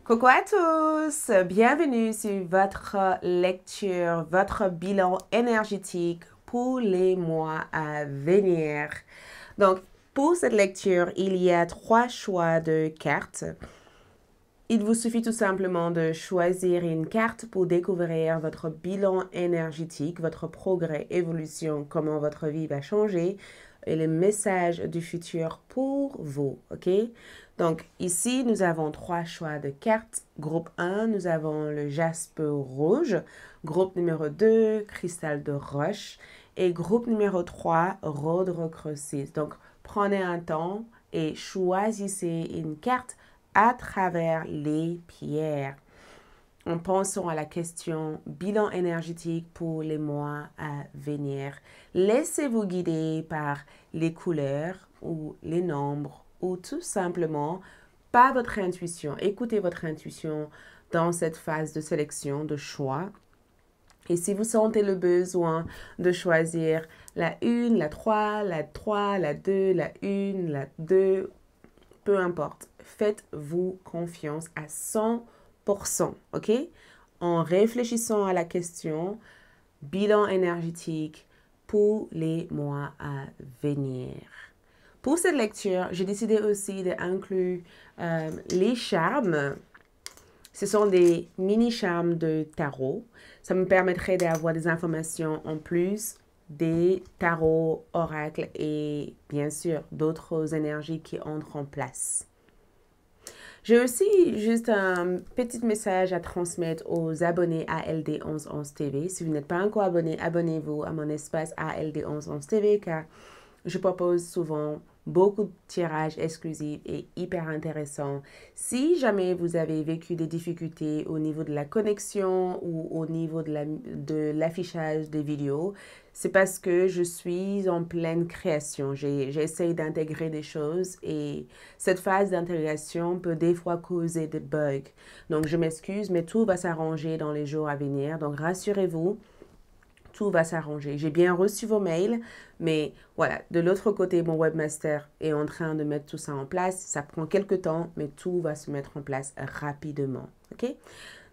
Coucou à tous, bienvenue sur votre lecture, votre bilan énergétique pour les mois à venir. Donc, pour cette lecture, il y a 3 choix de cartes. Il vous suffit tout simplement de choisir une carte pour découvrir votre bilan énergétique, votre progrès, évolution, comment votre vie va changer et le message du futur pour vous, ok? Donc ici, nous avons 3 choix de cartes. Groupe 1, nous avons le jaspe rouge. Groupe numéro 2, cristal de roche. Et groupe numéro 3, rôde recreusis. Donc, prenez un temps et choisissez une carte à travers les pierres. En pensant à la question bilan énergétique pour les mois à venir. Laissez-vous guider par les couleurs ou les nombres ou tout simplement par votre intuition. Écoutez votre intuition dans cette phase de sélection, de choix. Et si vous sentez le besoin de choisir la 1, la 3, la 3, la 2, la 1, la 2, peu importe, faites-vous confiance à 100%, ok? En réfléchissant à la question, bilan énergétique pour les mois à venir. Pour cette lecture, j'ai décidé aussi d'inclure les charmes. Ce sont des mini-charmes de tarot. Ça me permettrait d'avoir des informations en plus des tarots, oracles et bien sûr d'autres énergies qui entrent en place. J'ai aussi juste un petit message à transmettre aux abonnés à LD1111 TV. Si vous n'êtes pas encore abonné, abonnez-vous à mon espace ALD1111 TV car je propose souvent beaucoup de tirages exclusifs et hyper intéressants. Si jamais vous avez vécu des difficultés au niveau de la connexion ou au niveau de l'affichage des vidéos, c'est parce que je suis en pleine création. J'essaie d'intégrer des choses et cette phase d'intégration peut des fois causer des bugs. Donc je m'excuse, mais tout va s'arranger dans les jours à venir. Donc rassurez-vous, tout va s'arranger. J'ai bien reçu vos mails, mais voilà, de l'autre côté, mon webmaster est en train de mettre tout ça en place. Ça prend quelques temps, mais tout va se mettre en place rapidement. OK?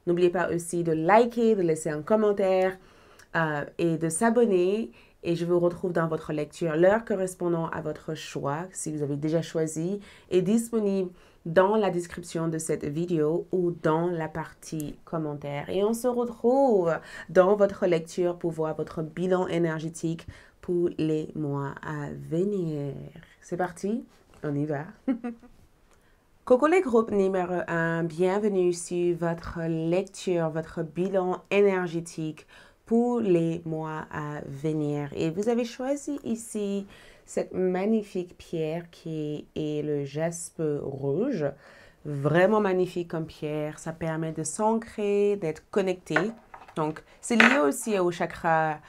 N'oubliez pas aussi de liker, de laisser un commentaire et de s'abonner. Et je vous retrouve dans votre lecture. L'heure correspondant à votre choix, si vous avez déjà choisi, est disponible dans la description de cette vidéo ou dans la partie commentaires. Et on se retrouve dans votre lecture pour voir votre bilan énergétique pour les mois à venir. C'est parti, on y va. Coucou les groupes numéro 1, bienvenue sur votre lecture, votre bilan énergétique pour les mois à venir. Et vous avez choisi ici cette magnifique pierre qui est le jaspe rouge. Vraiment magnifique comme pierre. Ça permet de s'ancrer, d'être connecté. Donc, c'est lié aussi au chakra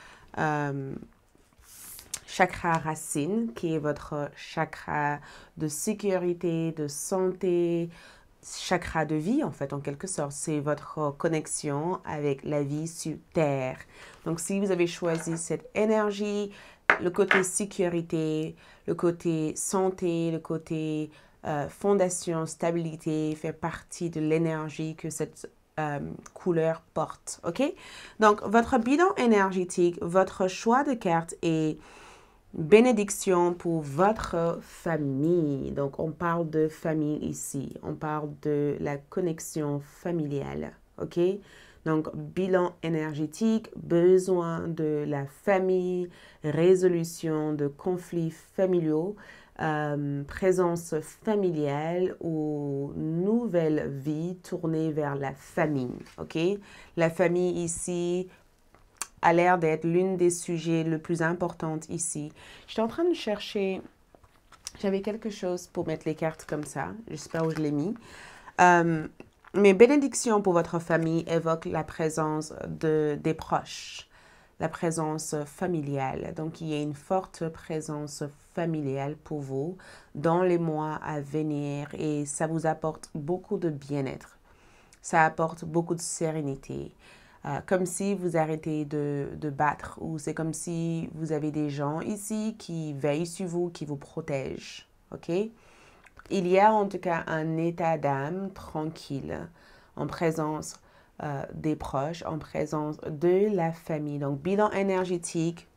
racine, qui est votre chakra de sécurité, de santé, chakra de vie en fait, en quelque sorte. C'est votre connexion avec la vie sur Terre. Donc, si vous avez choisi cette énergie, le côté sécurité, le côté santé, le côté fondation, stabilité, fait partie de l'énergie que cette couleur porte. OK? Donc, votre bilan énergétique, votre choix de carte est bénédiction pour votre famille. Donc, on parle de famille ici. On parle de la connexion familiale. OK? Donc, bilan énergétique, besoin de la famille, résolution de conflits familiaux, présence familiale ou nouvelle vie tournée vers la famille. OK? La famille ici a l'air d'être l'une des sujets le plus importants ici. J'étais en train de chercher, j'avais quelque chose pour mettre les cartes comme ça. J'espère que je l'ai mis. Mais bénédiction pour votre famille évoque la présence des proches, la présence familiale. Donc, il y a une forte présence familiale pour vous dans les mois à venir et ça vous apporte beaucoup de bien-être. Ça apporte beaucoup de sérénité. Comme si vous arrêtez de battre ou c'est comme si vous avez des gens ici qui veillent sur vous, qui vous protègent. OK? Il y a en tout cas un état d'âme tranquille, en présence des proches, en présence de la famille. Donc, bilan énergétique,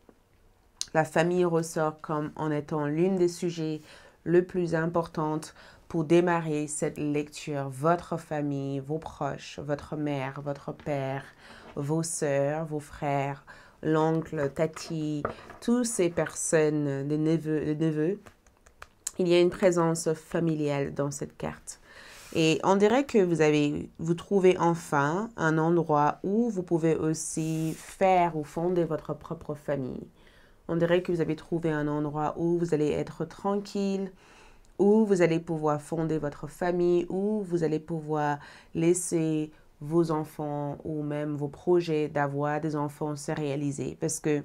la famille ressort comme en étant l'une des sujets le plus importantes pour démarrer cette lecture. Votre famille, vos proches, votre mère, votre père, vos sœurs, vos frères, l'oncle, tati, toutes ces personnes, les neveux, il y a une présence familiale dans cette carte. Et on dirait que vous trouvez enfin un endroit où vous pouvez aussi faire ou fonder votre propre famille. On dirait que vous avez trouvé un endroit où vous allez être tranquille, où vous allez pouvoir fonder votre famille, où vous allez pouvoir laisser vos enfants ou même vos projets d'avoir des enfants se réaliser. Parce que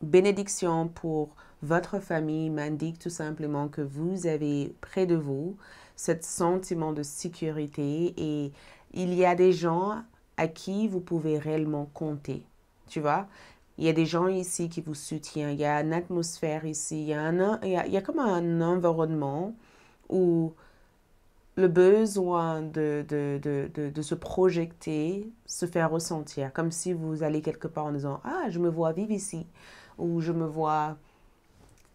bénédiction pour votre famille m'indique tout simplement que vous avez près de vous ce sentiment de sécurité et il y a des gens à qui vous pouvez réellement compter. Tu vois? Il y a des gens ici qui vous soutiennent. Il y a une atmosphère ici. Il y a comme un environnement où le besoin de se projeter se fait ressentir. Comme si vous allez quelque part en disant « Ah, je me vois vivre ici » ou « Je me vois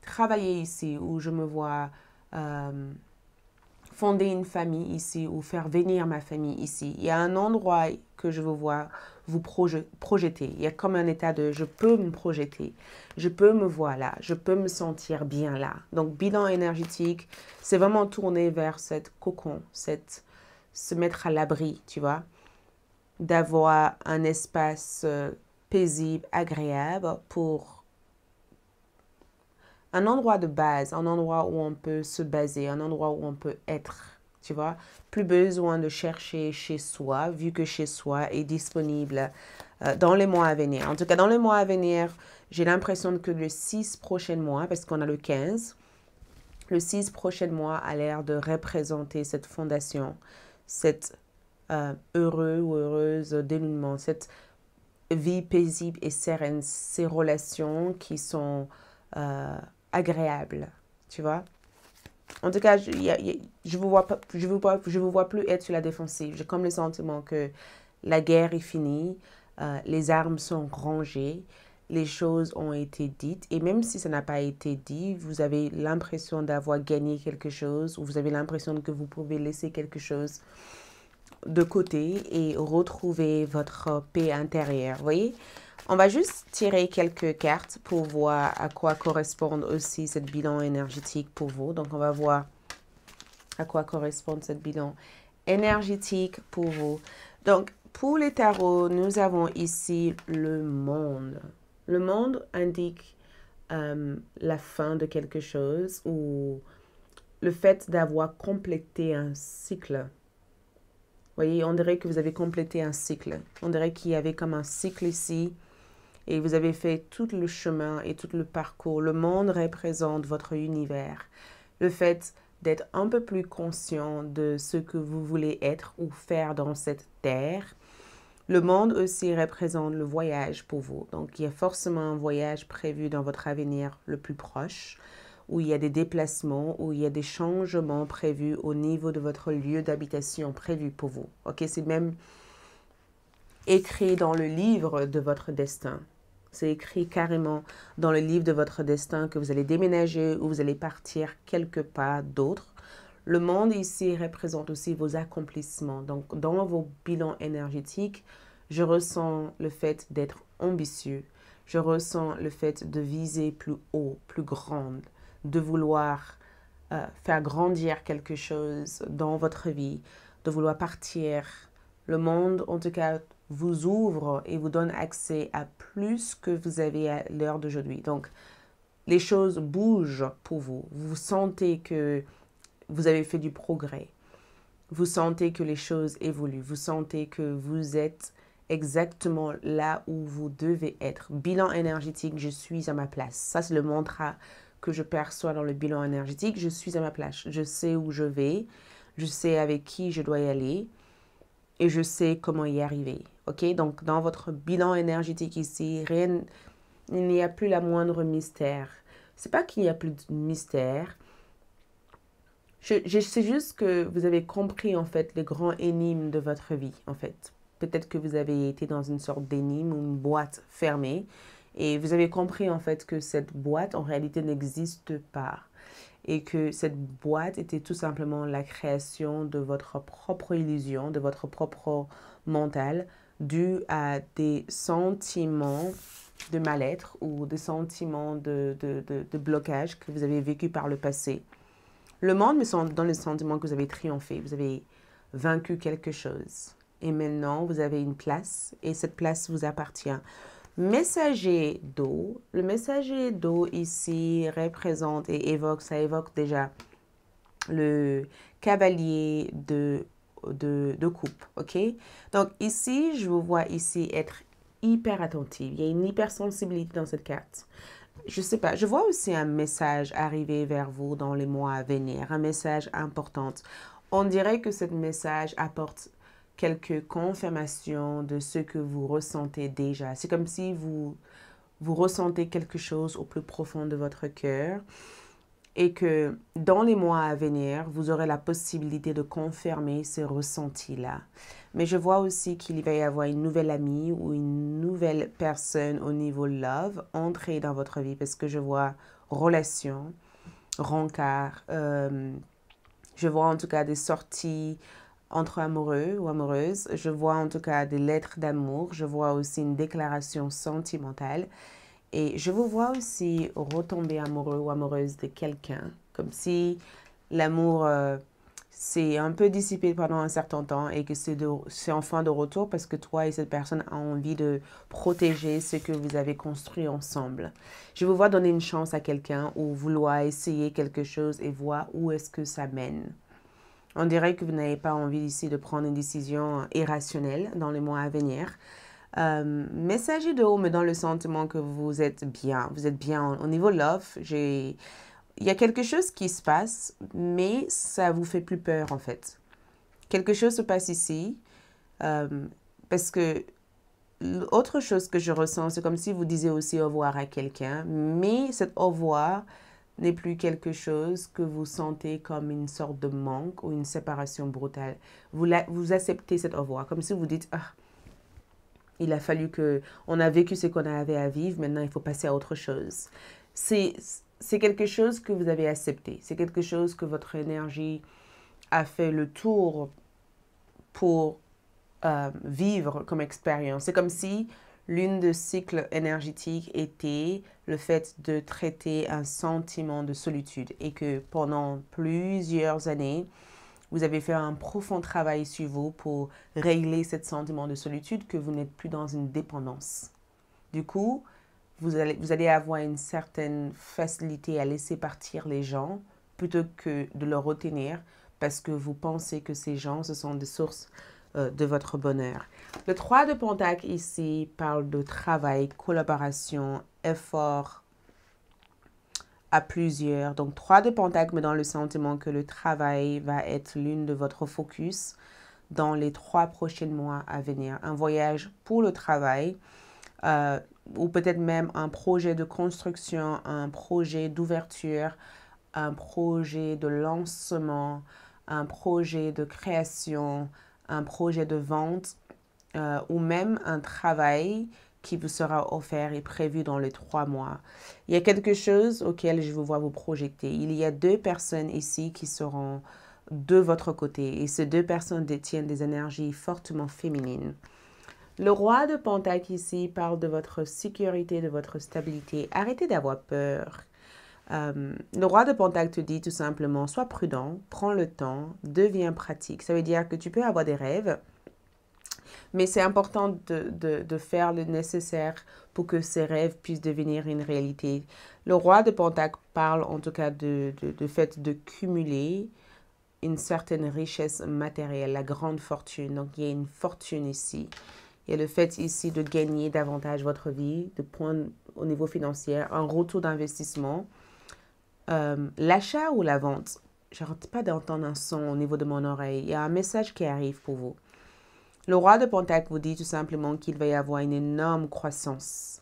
travailler ici » ou « Je me vois fonder une famille ici » ou « faire venir ma famille ici ». Il y a un endroit que je veux voir vous projeter. Il y a comme un état de « je peux me projeter ». Je peux me voir là, je peux me sentir bien là. Donc, bilan énergétique, c'est vraiment tourné vers cette cocon, se mettre à l'abri, tu vois, d'avoir un espace paisible, agréable pour un endroit de base, un endroit où on peut se baser, un endroit où on peut être, tu vois. Plus besoin de chercher chez soi, vu que chez soi est disponible dans les mois à venir. En tout cas, dans les mois à venir, j'ai l'impression que le 6 prochains mois, parce qu'on a le 15, le 6 prochains mois a l'air de représenter cette fondation, cette heureux ou heureuse dénouement, cette vie paisible et sereine, ces relations qui sont agréables, tu vois. En tout cas, je vous vois pas, je vous vois plus être sur la défensive. J'ai comme le sentiment que la guerre est finie, les armes sont rangées, les choses ont été dites. Et même si ça n'a pas été dit, vous avez l'impression d'avoir gagné quelque chose ou vous avez l'impression que vous pouvez laisser quelque chose de côté et retrouver votre paix intérieure. Vous voyez? On va juste tirer quelques cartes pour voir à quoi correspond aussi cette bilan énergétique pour vous. Donc, on va voir à quoi correspond cette bilan énergétique pour vous. Donc, pour les tarots, nous avons ici le monde. Le monde indique la fin de quelque chose ou le fait d'avoir complété un cycle. Vous voyez, on dirait que vous avez complété un cycle. On dirait qu'il y avait comme un cycle ici et vous avez fait tout le chemin et tout le parcours. Le monde représente votre univers. Le fait d'être un peu plus conscient de ce que vous voulez être ou faire dans cette terre. Le monde aussi représente le voyage pour vous. Donc, il y a forcément un voyage prévu dans votre avenir le plus proche, où il y a des déplacements, où il y a des changements prévus au niveau de votre lieu d'habitation prévu pour vous. Ok, c'est même écrit dans le livre de votre destin. C'est écrit carrément dans le livre de votre destin que vous allez déménager ou vous allez partir quelque part d'autre. Le monde ici représente aussi vos accomplissements. Donc, dans vos bilans énergétiques, je ressens le fait d'être ambitieux. Je ressens le fait de viser plus haut, plus grande, de vouloir faire grandir quelque chose dans votre vie, de vouloir partir. Le monde, en tout cas, vous ouvre et vous donne accès à plus que vous avez à l'heure d'aujourd'hui. Donc, les choses bougent pour vous. Vous sentez que vous avez fait du progrès. Vous sentez que les choses évoluent. Vous sentez que vous êtes exactement là où vous devez être. Bilan énergétique, je suis à ma place. Ça, c'est le mantra que je perçois dans le bilan énergétique. Je suis à ma place. Je sais où je vais. Je sais avec qui je dois y aller. Et je sais comment y arriver. Ok? Donc, dans votre bilan énergétique ici, il n'y a plus la moindre mystère. C'est pas qu'il n'y a plus de mystère. Je sais juste que vous avez compris, en fait, les grands énigmes de votre vie, en fait. Peut-être que vous avez été dans une sorte d'énigme ou une boîte fermée et vous avez compris, en fait, que cette boîte, en réalité, n'existe pas et que cette boîte était tout simplement la création de votre propre illusion, de votre propre mental, dû à des sentiments de mal-être ou des sentiments de blocage que vous avez vécu par le passé. Le monde me donne le sentiment que vous avez triomphé, vous avez vaincu quelque chose. Et maintenant, vous avez une place et cette place vous appartient. Messager d'eau. Le messager d'eau ici représente et évoque, ça évoque déjà le cavalier de coupe, ok? Donc ici, je vous vois ici être hyper attentive. Il y a une hypersensibilité dans cette carte. Je sais pas, je vois aussi un message arriver vers vous dans les mois à venir, un message important. On dirait que ce message apporte quelques confirmations de ce que vous ressentez déjà. C'est comme si vous ressentez quelque chose au plus profond de votre cœur et que dans les mois à venir, vous aurez la possibilité de confirmer ces ressentis-là. Mais je vois aussi qu'il va y avoir une nouvelle amie ou une nouvelle personne au niveau love entrer dans votre vie parce que je vois relation, rencard, je vois en tout cas des sorties entre amoureux ou amoureuses, je vois en tout cas des lettres d'amour, je vois aussi une déclaration sentimentale. Et je vous vois aussi retomber amoureux ou amoureuse de quelqu'un, comme si l'amour s'est un peu dissipé pendant un certain temps et que c'est enfin de retour parce que toi et cette personne ont envie de protéger ce que vous avez construit ensemble. Je vous vois donner une chance à quelqu'un ou vouloir essayer quelque chose et voir où est-ce que ça mène. On dirait que vous n'avez pas envie ici de prendre une décision irrationnelle dans les mois à venir. Messager de haut me donne le sentiment que vous êtes bien. Vous êtes bien au niveau love. Il y a quelque chose qui se passe, mais ça vous fait plus peur en fait. Quelque chose se passe ici parce que autre chose que je ressens, c'est comme si vous disiez aussi au revoir à quelqu'un, mais cet au revoir n'est plus quelque chose que vous sentez comme une sorte de manque ou une séparation brutale. Vous acceptez cet au revoir, comme si vous dites, ah, il a fallu que, on a vécu ce qu'on avait à vivre, maintenant il faut passer à autre chose. C'est quelque chose que vous avez accepté. C'est quelque chose que votre énergie a fait le tour pour vivre comme expérience. C'est comme si l'une des cycles énergétiques était le fait de traiter un sentiment de solitude et que pendant plusieurs années, vous avez fait un profond travail sur vous pour régler ce sentiment de solitude que vous n'êtes plus dans une dépendance. Du coup, vous allez avoir une certaine facilité à laisser partir les gens plutôt que de les retenir parce que vous pensez que ces gens, ce sont des sources de votre bonheur. Le 3 de Pentacle ici parle de travail, collaboration, effort à plusieurs. Donc 3 de Pentacle me donne le sentiment que le travail va être l'une de votre focus dans les 3 prochains mois à venir. Un voyage pour le travail ou peut-être même un projet de construction, un projet d'ouverture, un projet de lancement, un projet de création, un projet de vente ou même un travail qui vous sera offert et prévu dans les 3 mois. Il y a quelque chose auquel je vous vois vous projeter. Il y a 2 personnes ici qui seront de votre côté et ces 2 personnes détiennent des énergies fortement féminines. Le roi de Pentacle ici parle de votre sécurité, de votre stabilité. Arrêtez d'avoir peur. Le roi de Pentacle te dit tout simplement, sois prudent, prends le temps, deviens pratique. Ça veut dire que tu peux avoir des rêves, mais c'est important de faire le nécessaire pour que ces rêves puissent devenir une réalité. Le roi de Pentacle parle en tout cas de fait de cumuler une certaine richesse matérielle, la grande fortune. Donc il y a une fortune ici. Il y a le fait ici de gagner davantage votre vie, de prendre au niveau financier un retour d'investissement. L'achat ou la vente, je n'arrête pas d'entendre un son au niveau de mon oreille. Il y a un message qui arrive pour vous. Le roi de Pentacle vous dit tout simplement qu'il va y avoir une énorme croissance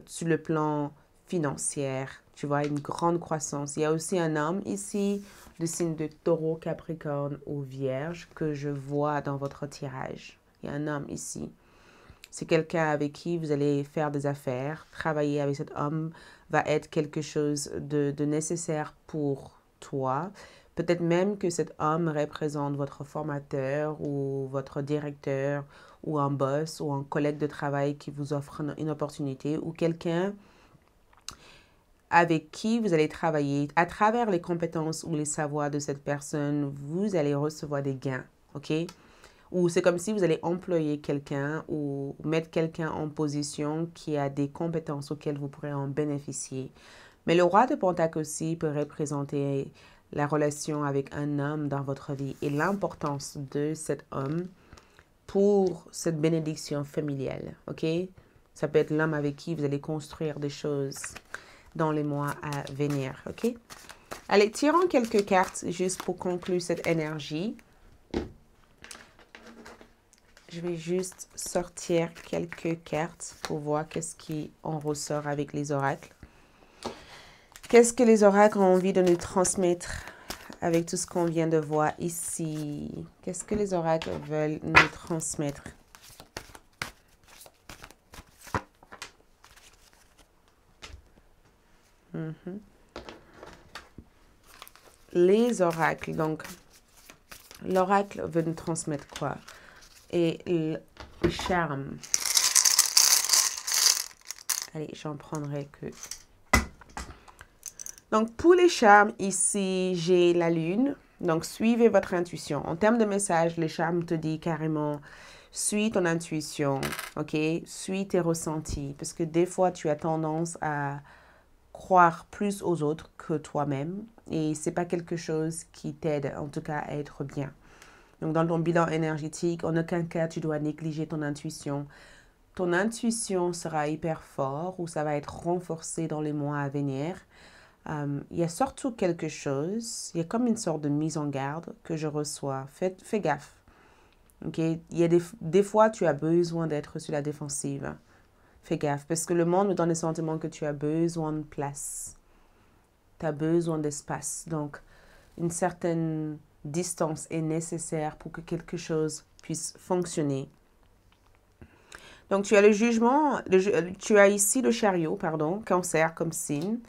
sur le plan financière. Tu vois, une grande croissance. Il y a aussi un homme ici, de signe de taureau, capricorne ou vierge, que je vois dans votre tirage. Il y a un homme ici. C'est quelqu'un avec qui vous allez faire des affaires. Travailler avec cet homme va être quelque chose de nécessaire pour toi. Peut-être même que cet homme représente votre formateur ou votre directeur ou un boss ou un collègue de travail qui vous offre une opportunité ou quelqu'un avec qui vous allez travailler. À travers les compétences ou les savoirs de cette personne, vous allez recevoir des gains, ok? Ou c'est comme si vous allez employer quelqu'un ou mettre quelqu'un en position qui a des compétences auxquelles vous pourrez en bénéficier. Mais le roi de Pentacle aussi peut représenter la relation avec un homme dans votre vie et l'importance de cet homme pour cette bénédiction familiale, ok? Ça peut être l'homme avec qui vous allez construire des choses dans les mois à venir, ok? Allez, tirons quelques cartes juste pour conclure cette énergie. Je vais juste sortir quelques cartes pour voir qu'est-ce qui en ressort avec les oracles. Qu'est-ce que les oracles ont envie de nous transmettre avec tout ce qu'on vient de voir ici? Qu'est-ce que les oracles veulent nous transmettre? Les oracles, donc, l'oracle veut nous transmettre quoi? Et le charme. Allez, j'en prendrai que. Donc, pour les charmes, ici, j'ai la lune. Donc, suivez votre intuition. En termes de message, les charmes te dit carrément, suis ton intuition, ok? Suis tes ressentis. Parce que des fois, tu as tendance à croire plus aux autres que toi-même. Et c'est pas quelque chose qui t'aide, en tout cas, à être bien. Donc, dans ton bilan énergétique, en aucun cas, tu dois négliger ton intuition. Ton intuition sera hyper fort ou ça va être renforcé dans les mois à venir. Il y a surtout quelque chose, il y a comme une sorte de mise en garde que je reçois. Fais gaffe. Okay? Il y a des fois, tu as besoin d'être sur la défensive. Fais gaffe, parce que le monde me donne le sentiment que tu as besoin de place. Tu as besoin d'espace. Donc, une certaine distance est nécessaire pour que quelque chose puisse fonctionner. Donc, tu as le jugement, tu as ici le chariot, pardon, cancer comme signe.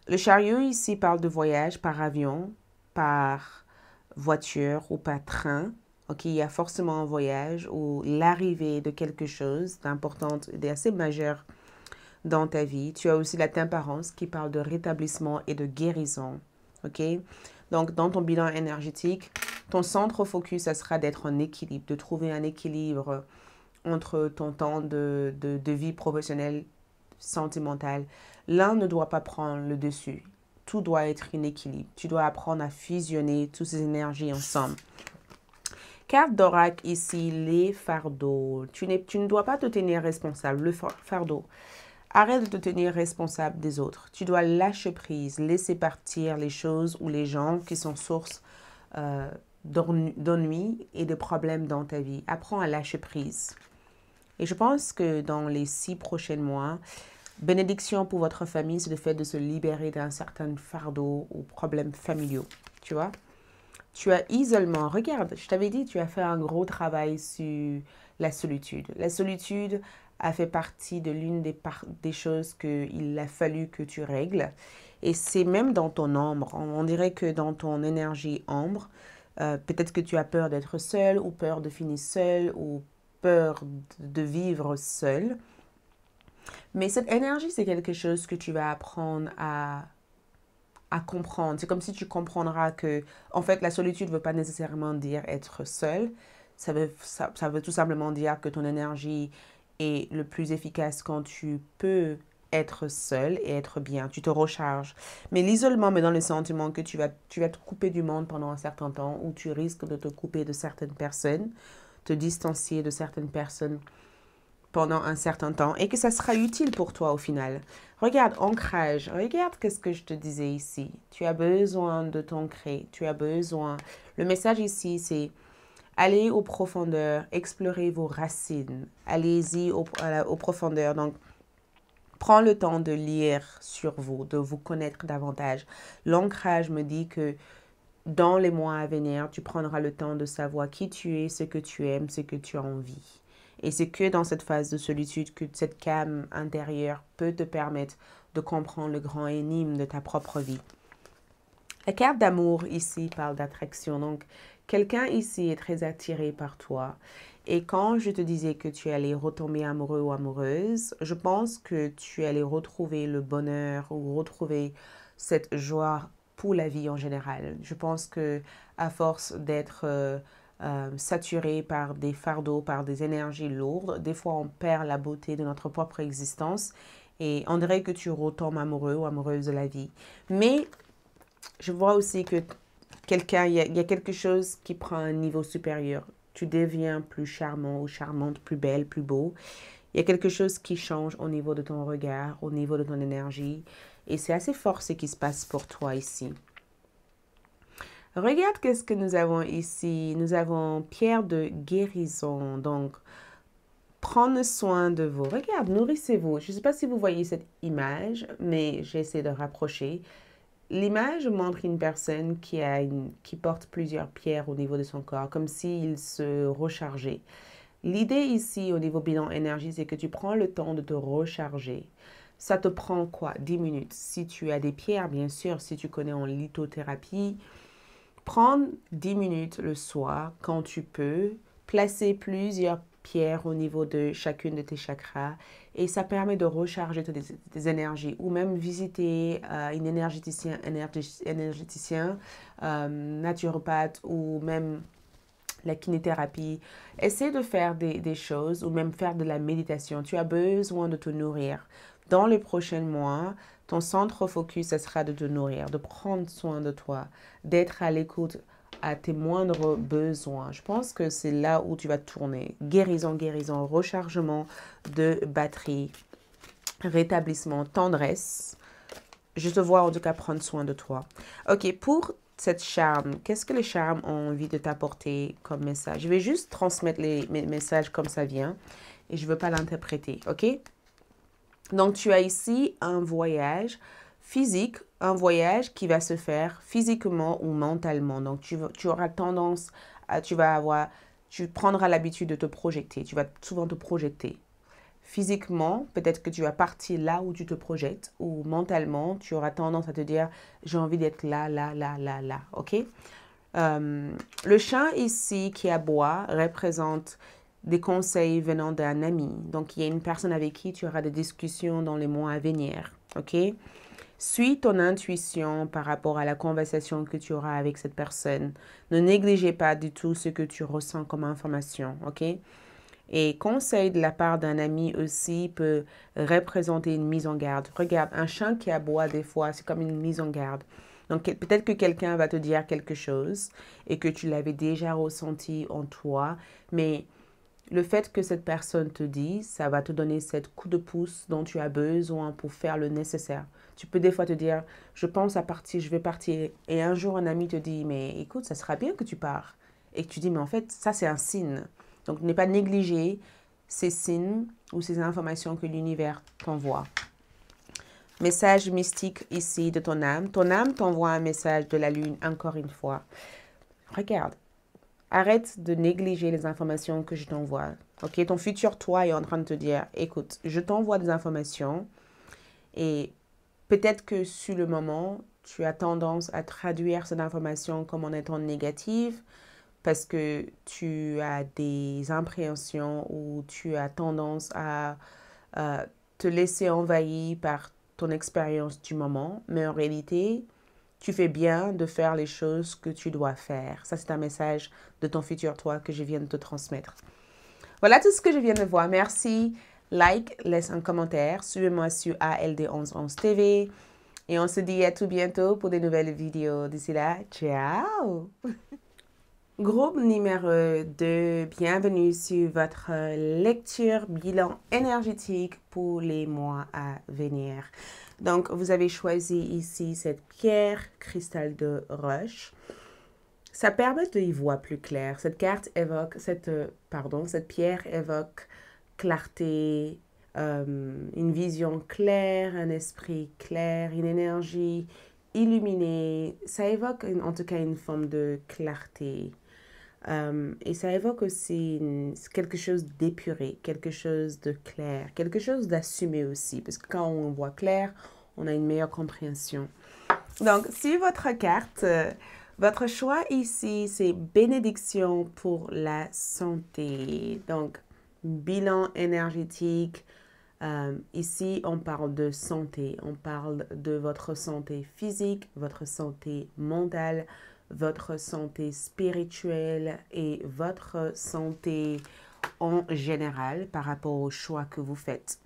Le chariot ici parle de voyage par avion, par voiture ou par train. Ok, il y a forcément un voyage ou l'arrivée de quelque chose d'important et d'assez majeur dans ta vie. Tu as aussi la tempérance qui parle de rétablissement et de guérison. Ok, donc dans ton bilan énergétique, ton centre focus, ça sera d'être en équilibre, de trouver un équilibre entre ton temps de vie professionnelle, sentimentale. L'un ne doit pas prendre le dessus. Tout doit être un équilibre. Tu dois apprendre à fusionner toutes ces énergies ensemble. Carte d'oracle ici, les fardeaux. Tu ne dois pas te tenir responsable. Le fardeau. Arrête de te tenir responsable des autres. Tu dois lâcher prise, laisser partir les choses ou les gens qui sont source d'ennui et de problèmes dans ta vie. Apprends à lâcher prise. Et je pense que dans les 6 prochains mois, bénédiction pour votre famille, c'est le fait de se libérer d'un certain fardeau ou problèmes familiaux. Tu vois? Tu as isolement. Regarde, je t'avais dit, tu as fait un gros travail sur la solitude. La solitude a fait partie de l'une des choses qu'il a fallu que tu règles. Et c'est même dans ton ombre. On dirait que dans ton énergie ombre, peut-être que tu as peur d'être seul ou peur de finir seul ou peur de vivre seul. Mais cette énergie, c'est quelque chose que tu vas apprendre à comprendre. C'est comme si tu comprendras que, en fait, la solitude ne veut pas nécessairement dire être seul. Ça veut tout simplement dire que ton énergie est le plus efficace quand tu peux être seul et être bien. Tu te recharges. Mais l'isolement me donne le sentiment que tu vas te couper du monde pendant un certain temps ou tu risques de te couper de certaines personnes, te distancier de certaines personnes pendant un certain temps et que ça sera utile pour toi au final. Regarde, ancrage. Regarde qu'est-ce que je te disais ici. Tu as besoin de t'ancrer. Tu as besoin... Le message ici, c'est aller aux profondeurs, explorer vos racines. Allez-y aux profondeurs. Donc, Prends le temps de lire sur vous, de vous connaître davantage. L'ancrage me dit que dans les mois à venir, tu prendras le temps de savoir qui tu es, ce que tu aimes, ce que tu as envie. Et c'est que dans cette phase de solitude que cette calme intérieure peut te permettre de comprendre le grand énigme de ta propre vie. La carte d'amour ici parle d'attraction. Donc, quelqu'un ici est très attiré par toi. Et quand je te disais que tu allais retomber amoureux ou amoureuse, je pense que tu allais retrouver le bonheur ou retrouver cette joie pour la vie en général. Je pense que à force d'être saturé par des fardeaux, par des énergies lourdes, des fois on perd la beauté de notre propre existence et on dirait que tu retombes amoureux ou amoureuse de la vie. Mais je vois aussi que il y a quelque chose qui prend un niveau supérieur. Tu deviens plus charmant ou charmante, plus belle, plus beau. Il y a quelque chose qui change au niveau de ton regard, au niveau de ton énergie. Et c'est assez fort ce qui se passe pour toi ici. Regarde qu'est-ce que nous avons ici. Nous avons pierre de guérison. Donc, prendre soin de vous. Regarde, nourrissez-vous. Je ne sais pas si vous voyez cette image, mais j'essaie de rapprocher. L'image montre une personne qui porte plusieurs pierres au niveau de son corps, comme s'il se rechargeait. L'idée ici, au niveau bilan énergie, c'est que tu prends le temps de te recharger. Ça te prend quoi? 10 minutes. Si tu as des pierres, bien sûr, si tu connais en lithothérapie, prends 10 minutes le soir, quand tu peux, placer plusieurs pierres au niveau de chacune de tes chakras et ça permet de recharger tes énergies ou même visiter un énergéticien, naturopathe ou même la kinésithérapie. Essaie de faire des choses ou même faire de la méditation. Tu as besoin de te nourrir. Dans les prochains mois, ton centre focus, ce sera de te nourrir, de prendre soin de toi, d'être à l'écoute à tes moindres besoins. Je pense que c'est là où tu vas tourner. Guérison, guérison, rechargement de batterie, rétablissement, tendresse. Je te vois en tout cas prendre soin de toi. Ok, pour cette charme, qu'est-ce que les charmes ont envie de t'apporter comme message? Je vais juste transmettre mes messages comme ça vient et je ne veux pas l'interpréter, ok? Donc, tu as ici un voyage physique, un voyage qui va se faire physiquement ou mentalement. Donc, tu auras tendance à, tu prendras l'habitude de te projeter. Tu vas souvent te projeter. Physiquement, peut-être que tu vas partir là où tu te projettes ou mentalement, tu auras tendance à te dire, j'ai envie d'être là, là, là, là, là. OK? Le chant ici qui aboie représente des conseils venant d'un ami. Donc, il y a une personne avec qui tu auras des discussions dans les mois à venir. OK? Suis ton intuition par rapport à la conversation que tu auras avec cette personne. Ne négligez pas du tout ce que tu ressens comme information. OK? Et conseil de la part d'un ami aussi peut représenter une mise en garde. Regarde, un chien qui aboie des fois, c'est comme une mise en garde. Donc, peut-être que quelqu'un va te dire quelque chose et que tu l'avais déjà ressenti en toi, mais le fait que cette personne te dise, ça va te donner cette coup de pouce dont tu as besoin pour faire le nécessaire. Tu peux des fois te dire, je pense à partir, je vais partir. Et un jour, un ami te dit, mais écoute, ça sera bien que tu pars. Et tu dis, mais en fait, ça, c'est un signe. Donc, ne pas négliger ces signes ou ces informations que l'univers t'envoie. Message mystique ici de ton âme. Ton âme t'envoie un message de la lune encore une fois. Regarde. Arrête de négliger les informations que je t'envoie. Ok, ton futur toi est en train de te dire, écoute, je t'envoie des informations et peut-être que sur le moment, tu as tendance à traduire cette information comme en étant négative parce que tu as des appréhensions ou tu as tendance à te laisser envahir par ton expérience du moment. Mais en réalité, tu fais bien de faire les choses que tu dois faire. Ça, c'est un message de ton futur toi que je viens de te transmettre. Voilà tout ce que je viens de voir. Merci. Like, laisse un commentaire. Suivez-moi sur ALD1111 TV. Et on se dit à tout bientôt pour de nouvelles vidéos. D'ici là, ciao! Groupe numéro 2, bienvenue sur votre lecture bilan énergétique pour les mois à venir. Donc, vous avez choisi ici cette pierre cristal de roche. Ça permet d'y voir plus clair. Cette carte évoque, cette pierre évoque clarté, une vision claire, un esprit clair, une énergie illuminée. Ça évoque en tout cas une forme de clarté. Et ça évoque aussi quelque chose d'épuré, quelque chose de clair, quelque chose d'assumé aussi. Parce que quand on voit clair, on a une meilleure compréhension. Donc, si votre carte, votre choix ici, c'est bénédiction pour la santé. Donc, bilan énergétique. Ici, on parle de santé. On parle de votre santé physique, votre santé mentale, votre santé spirituelle et votre santé en général par rapport au choix que vous faites.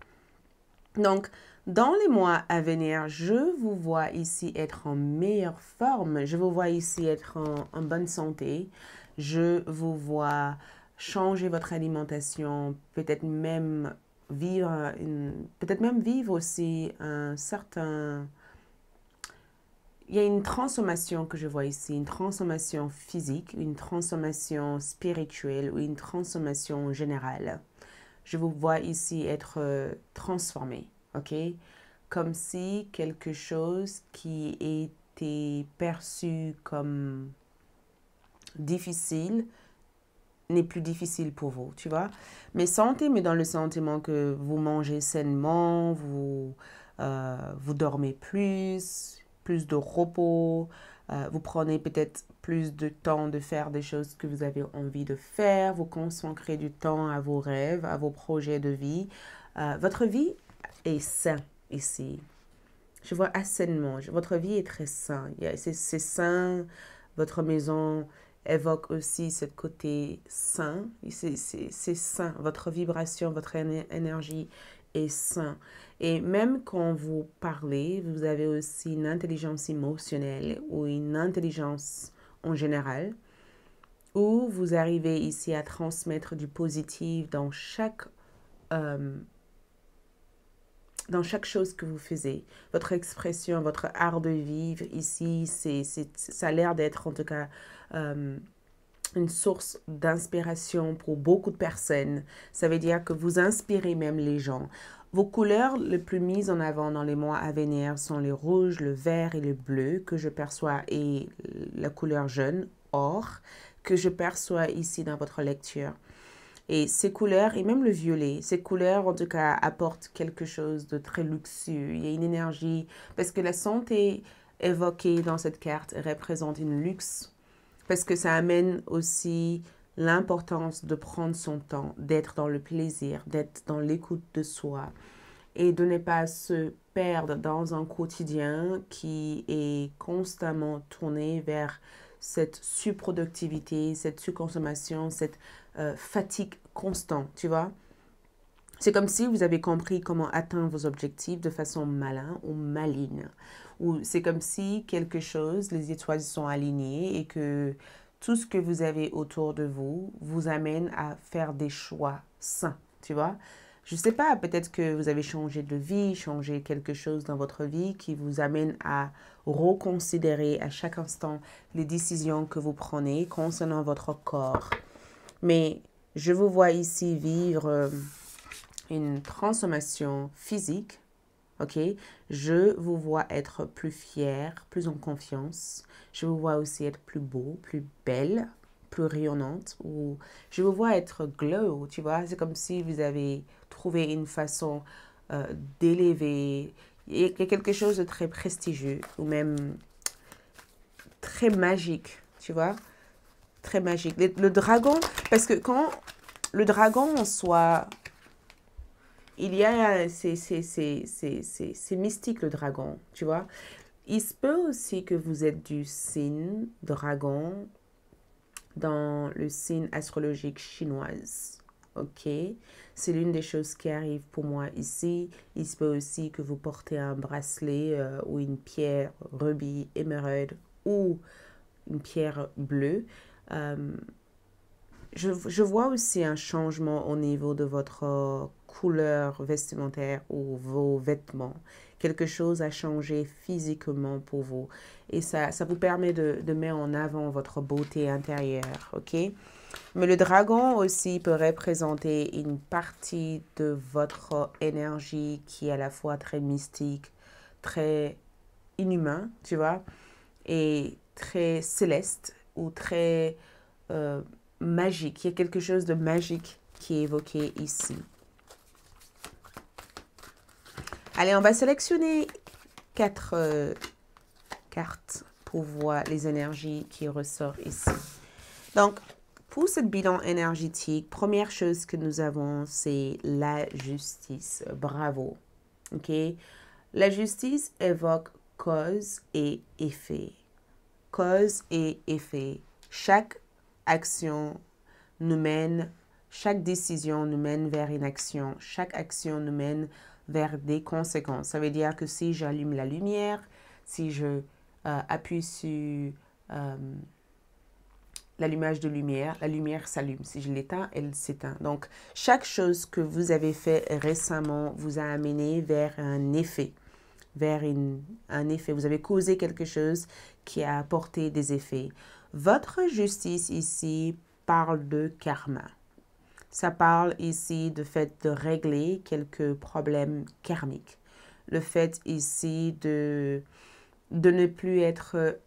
Donc, dans les mois à venir, je vous vois ici être en meilleure forme. Je vous vois ici être en bonne santé. Je vous vois changer votre alimentation, peut-être même vivre aussi un certain... Il y a une transformation que je vois ici, une transformation physique, une transformation spirituelle ou une transformation générale. Je vous vois ici être transformé, ok? Comme si quelque chose qui était perçu comme difficile n'est plus difficile pour vous, tu vois? Mais dans le sentiment que vous mangez sainement, vous dormez plus de repos, vous prenez peut-être plus de temps de faire des choses que vous avez envie de faire, vous consacrez du temps à vos rêves, à vos projets de vie. Votre vie est saine ici. Je vois assainement. Votre vie est très sain. C'est sain. Votre maison évoque aussi ce côté sain. C'est sain. Votre vibration, votre énergie est sain. Et même quand vous parlez, vous avez aussi une intelligence émotionnelle ou une intelligence en général, où vous arrivez ici à transmettre du positif dans chaque chose que vous faisiez. Votre expression, votre art de vivre ici, ça a l'air d'être en tout cas une source d'inspiration pour beaucoup de personnes. Ça veut dire que vous inspirez même les gens. Vos couleurs les plus mises en avant dans les mois à venir sont le rouge, le vert et le bleu que je perçois et la couleur jaune, or, que je perçois ici dans votre lecture. Et ces couleurs, et même le violet, ces couleurs en tout cas apportent quelque chose de très luxueux. Il y a une énergie, parce que la santé évoquée dans cette carte représente une luxe, parce que ça amène aussi l'importance de prendre son temps, d'être dans le plaisir, d'être dans l'écoute de soi et de ne pas se perdre dans un quotidien qui est constamment tourné vers cette surproductivité, cette surconsommation, cette fatigue constante, tu vois. C'est comme si vous avez compris comment atteindre vos objectifs de façon malin ou maligne. Ou c'est comme si quelque chose, les étoiles sont alignées et que tout ce que vous avez autour de vous vous amène à faire des choix sains, tu vois. Je ne sais pas, peut-être que vous avez changé de vie, changé quelque chose dans votre vie qui vous amène à reconsidérer à chaque instant les décisions que vous prenez concernant votre corps. Mais je vous vois ici vivre une transformation physique, ok? Je vous vois être plus fier, plus en confiance. Je vous vois aussi être plus beau, plus belle, plus rayonnante. Ou je vous vois être glow, tu vois? C'est comme si vous avez trouvé une façon d'élever. Il y a quelque chose de très prestigieux ou même très magique, tu vois? Très magique. Le dragon, parce que quand le dragon en soi, il y a, c'est mystique le dragon, tu vois. Il se peut aussi que vous êtes du signe dragon dans le signe astrologique chinoise, ok. C'est l'une des choses qui arrive pour moi ici. Il se peut aussi que vous portez un bracelet ou une pierre rubis, émeraude ou une pierre bleue. je vois aussi un changement au niveau de votre couleur vestimentaire ou vos vêtements. Quelque chose a changé physiquement pour vous. Et ça vous permet de mettre en avant votre beauté intérieure, ok? Mais le dragon aussi peut représenter une partie de votre énergie qui est à la fois très mystique, très inhumain, tu vois, et très céleste ou très euh, magique. Il y a quelque chose de magique qui est évoqué ici. Allez, on va sélectionner 4 cartes pour voir les énergies qui ressortent ici. Donc, pour ce bilan énergétique, première chose que nous avons, c'est la justice. Bravo. OK? La justice évoque cause et effet. Cause et effet. Chaque action nous mène, chaque décision nous mène vers une action. Chaque action nous mène vers des conséquences. Ça veut dire que si j'allume la lumière, si je appuie sur l'allumage de lumière, la lumière s'allume. Si je l'éteins, elle s'éteint. Donc, chaque chose que vous avez fait récemment vous a amené vers un effet, vers un effet. Vous avez causé quelque chose qui a apporté des effets. Votre justice ici parle de karma. Ça parle ici du fait de régler quelques problèmes karmiques. Le fait ici de ne plus être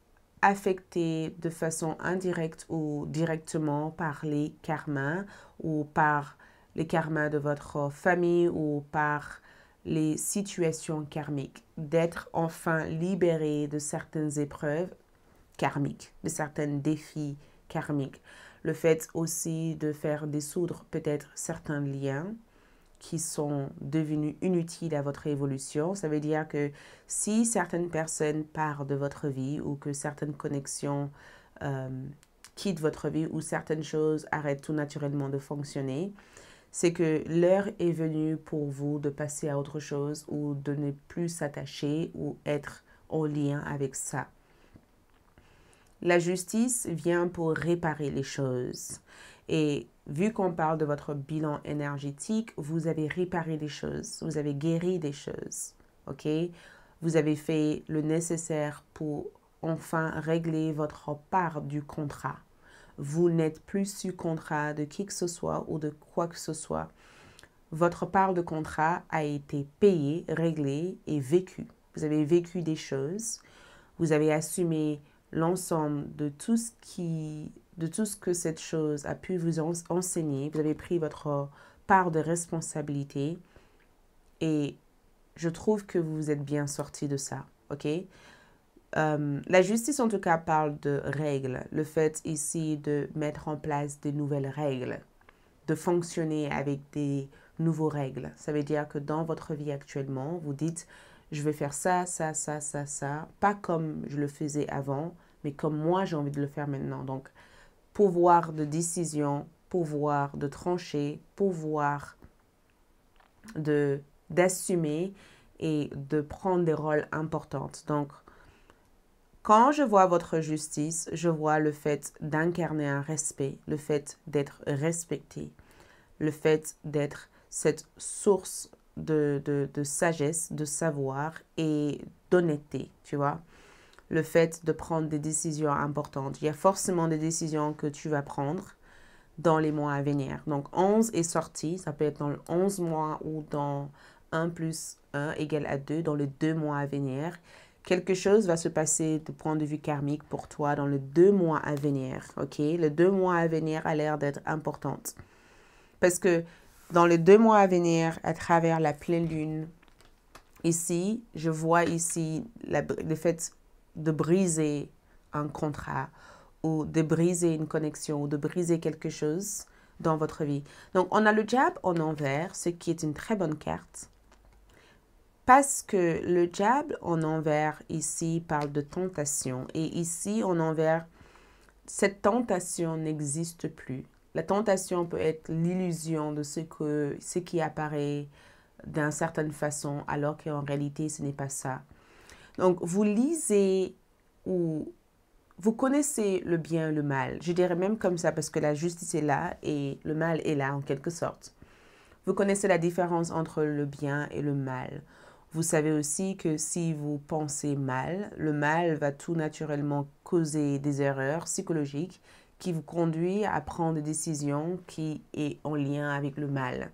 affecté de façon indirecte ou directement par les karmas ou par les karmas de votre famille ou par les situations karmiques. D'être enfin libéré de certaines épreuves karmiques, de certains défis karmiques. Le fait aussi de faire dissoudre peut-être certains liens qui sont devenus inutiles à votre évolution. Ça veut dire que si certaines personnes partent de votre vie ou que certaines connexions quittent votre vie ou certaines choses arrêtent tout naturellement de fonctionner, c'est que l'heure est venue pour vous de passer à autre chose ou de ne plus s'attacher ou être en lien avec ça. La justice vient pour réparer les choses. Et vu qu'on parle de votre bilan énergétique, vous avez réparé des choses, vous avez guéri des choses, ok? Vous avez fait le nécessaire pour enfin régler votre part du contrat. Vous n'êtes plus sous contrat de qui que ce soit ou de quoi que ce soit. Votre part de contrat a été payée, réglée et vécue. Vous avez vécu des choses, vous avez assumé l'ensemble de tout ce que cette chose a pu vous enseigner. Vous avez pris votre part de responsabilité et je trouve que vous êtes bien sorti de ça, ok? La justice, en tout cas, parle de règles. Le fait ici de mettre en place des nouvelles règles, de fonctionner avec des nouveaux règles. Ça veut dire que dans votre vie actuellement, vous dites je vais faire ça, ça, ça, ça, ça, pas comme je le faisais avant, mais comme moi j'ai envie de le faire maintenant. Donc, pouvoir de décision, pouvoir de trancher, pouvoir d'assumer et de prendre des rôles importants. Donc, quand je vois votre justice, je vois le fait d'incarner un respect, le fait d'être respecté, le fait d'être cette source de sagesse, de savoir et d'honnêteté, tu vois. Le fait de prendre des décisions importantes. Il y a forcément des décisions que tu vas prendre dans les mois à venir. Donc, 11 est sorti, ça peut être dans le 11 mois ou dans 1 plus 1 égale à 2, dans les 2 mois à venir. Quelque chose va se passer du point de vue karmique pour toi dans les 2 mois à venir, ok? Les 2 mois à venir a l'air d'être importante. Parce que dans les 2 mois à venir, à travers la pleine lune, ici, je vois ici le fait de briser un contrat ou de briser une connexion ou de briser quelque chose dans votre vie. Donc, on a le diable en envers, ce qui est une très bonne carte. Parce que le diable en envers ici parle de tentation. Et ici, en envers, cette tentation n'existe plus. La tentation peut être l'illusion de ce qui apparaît d'une certaine façon, alors qu'en réalité, ce n'est pas ça. Donc, vous lisez ou vous connaissez le bien et le mal. Je dirais même comme ça parce que la justice est là et le mal est là en quelque sorte. Vous connaissez la différence entre le bien et le mal. Vous savez aussi que si vous pensez mal, le mal va tout naturellement causer des erreurs psychologiques qui vous conduisent à prendre des décisions qui est en lien avec le mal.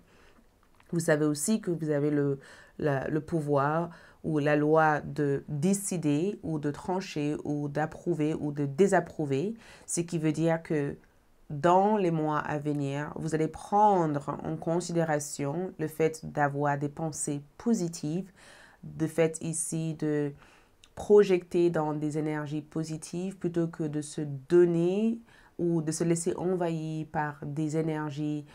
Vous savez aussi que vous avez le pouvoir ou la loi de décider ou de trancher ou d'approuver ou de désapprouver, ce qui veut dire que dans les mois à venir, vous allez prendre en considération le fait d'avoir des pensées positives, le fait ici de projeter dans des énergies positives plutôt que de se donner ou de se laisser envahir par des énergies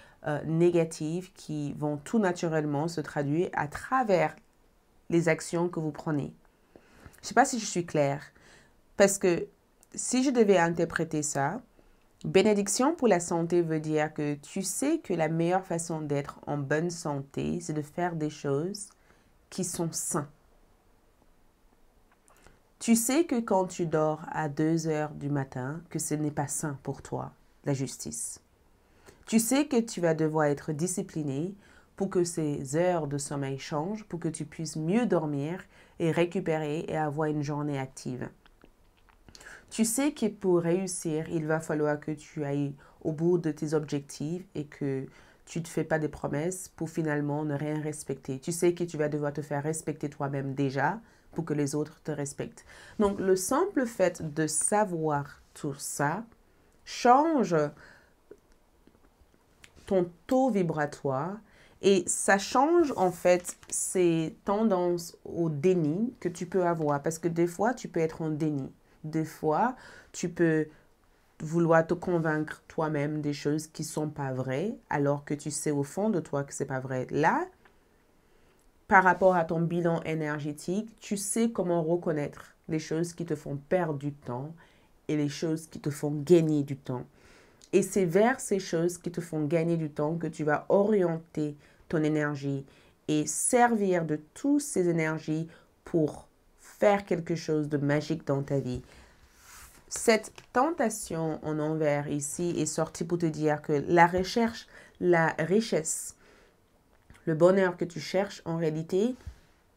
négatives qui vont tout naturellement se traduire à travers les actions que vous prenez. Je ne sais pas si je suis claire, parce que si je devais interpréter ça, bénédiction pour la santé veut dire que tu sais que la meilleure façon d'être en bonne santé, c'est de faire des choses qui sont saines. Tu sais que quand tu dors à 2 heures du matin, que ce n'est pas sain pour toi, la justice. Tu sais que tu vas devoir être discipliné pour que ces heures de sommeil changent, pour que tu puisses mieux dormir et récupérer et avoir une journée active. Tu sais que pour réussir, il va falloir que tu ailles au bout de tes objectifs et que tu ne te fais pas des promesses pour finalement ne rien respecter. Tu sais que tu vas devoir te faire respecter toi-même déjà pour que les autres te respectent. Donc, le simple fait de savoir tout ça change ton taux vibratoire et ça change en fait ces tendances au déni que tu peux avoir parce que des fois, tu peux être en déni. Des fois, tu peux vouloir te convaincre toi-même des choses qui ne sont pas vraies alors que tu sais au fond de toi que ce n'est pas vrai. Là, par rapport à ton bilan énergétique, tu sais comment reconnaître les choses qui te font perdre du temps et les choses qui te font gagner du temps. Et c'est vers ces choses qui te font gagner du temps que tu vas orienter ton énergie et servir de toutes ces énergies pour faire quelque chose de magique dans ta vie. Cette tentation en envers ici est sortie pour te dire que la recherche, la richesse, le bonheur que tu cherches, en réalité,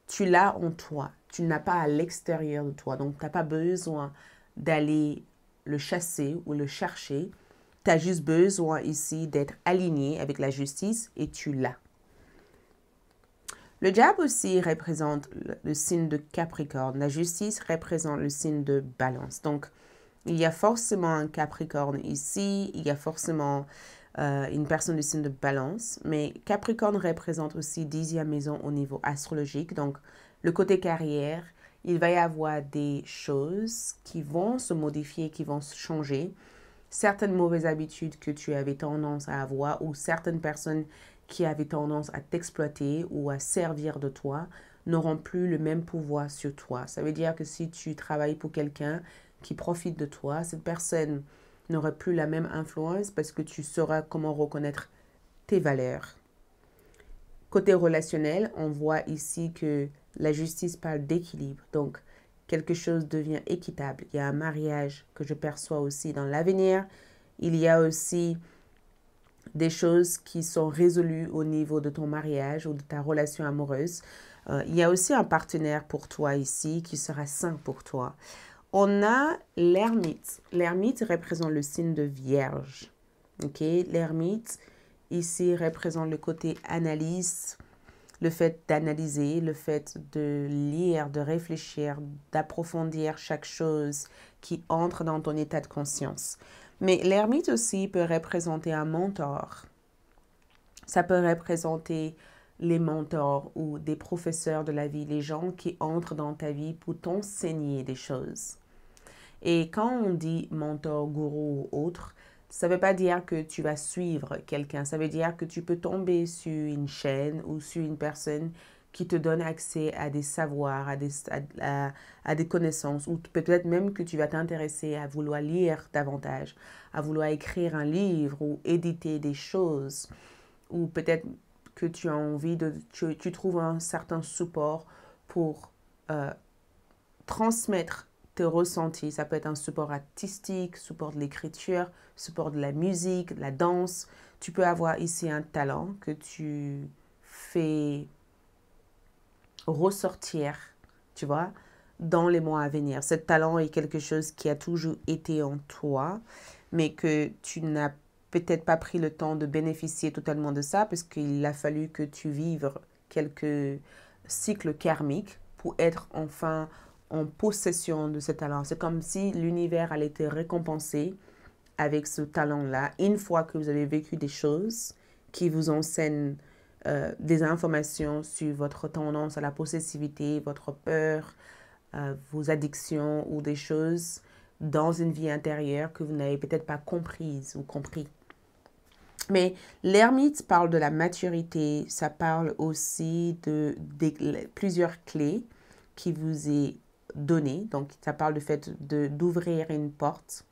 tu l'as en toi. Tu n'as pas à l'extérieur de toi. Donc, tu n'as pas besoin d'aller le chasser ou le chercher. Tu as juste besoin ici d'être aligné avec la justice et tu l'as. Le diable aussi représente le signe de Capricorne. La justice représente le signe de Balance. Donc, il y a forcément un Capricorne ici. Il y a forcément une personne du signe de Balance. Mais Capricorne représente aussi 10e maison au niveau astrologique. Donc, le côté carrière, il va y avoir des choses qui vont se modifier, qui vont se changer. Certaines mauvaises habitudes que tu avais tendance à avoir ou certaines personnes qui avaient tendance à t'exploiter ou à servir de toi n'auront plus le même pouvoir sur toi. Ça veut dire que si tu travailles pour quelqu'un qui profite de toi, cette personne n'aura plus la même influence parce que tu sauras comment reconnaître tes valeurs. Côté relationnel, on voit ici que la justice parle d'équilibre. Donc, quelque chose devient équitable. Il y a un mariage que je perçois aussi dans l'avenir. Il y a aussi des choses qui sont résolues au niveau de ton mariage ou de ta relation amoureuse. Il y a aussi un partenaire pour toi ici qui sera sain pour toi. On a l'ermite. L'ermite représente le signe de Vierge. Okay? L'ermite ici représente le côté analyse, le fait d'analyser, le fait de lire, de réfléchir, d'approfondir chaque chose qui entre dans ton état de conscience. Mais l'ermite aussi peut représenter un mentor. Ça peut représenter les mentors ou des professeurs de la vie, les gens qui entrent dans ta vie pour t'enseigner des choses. Et quand on dit mentor, gourou ou autre, ça ne veut pas dire que tu vas suivre quelqu'un. Ça veut dire que tu peux tomber sur une chaîne ou sur une personne qui te donne accès à des savoirs, à des connaissances, ou peut-être même que tu vas t'intéresser à vouloir lire davantage, à vouloir écrire un livre ou éditer des choses, ou peut-être que tu as envie tu trouves un certain support pour transmettre tes ressentis. Ça peut être un support artistique, support de l'écriture, support de la musique, de la danse. Tu peux avoir ici un talent que tu fais ressortir, tu vois, dans les mois à venir. Ce talent est quelque chose qui a toujours été en toi, mais que tu n'as peut-être pas pris le temps de bénéficier totalement de ça parce qu'il a fallu que tu vives quelques cycles karmiques pour être enfin en possession de ce talent. C'est comme si l'univers allait te récompenser avec ce talent-là une fois que vous avez vécu des choses qui vous enseignent des informations sur votre tendance à la possessivité, votre peur, vos addictions ou des choses dans une vie intérieure que vous n'avez peut-être pas comprises ou compris. Mais l'ermite parle de la maturité, ça parle aussi de plusieurs clés qui vous est données. Donc, ça parle du fait d'ouvrir une porte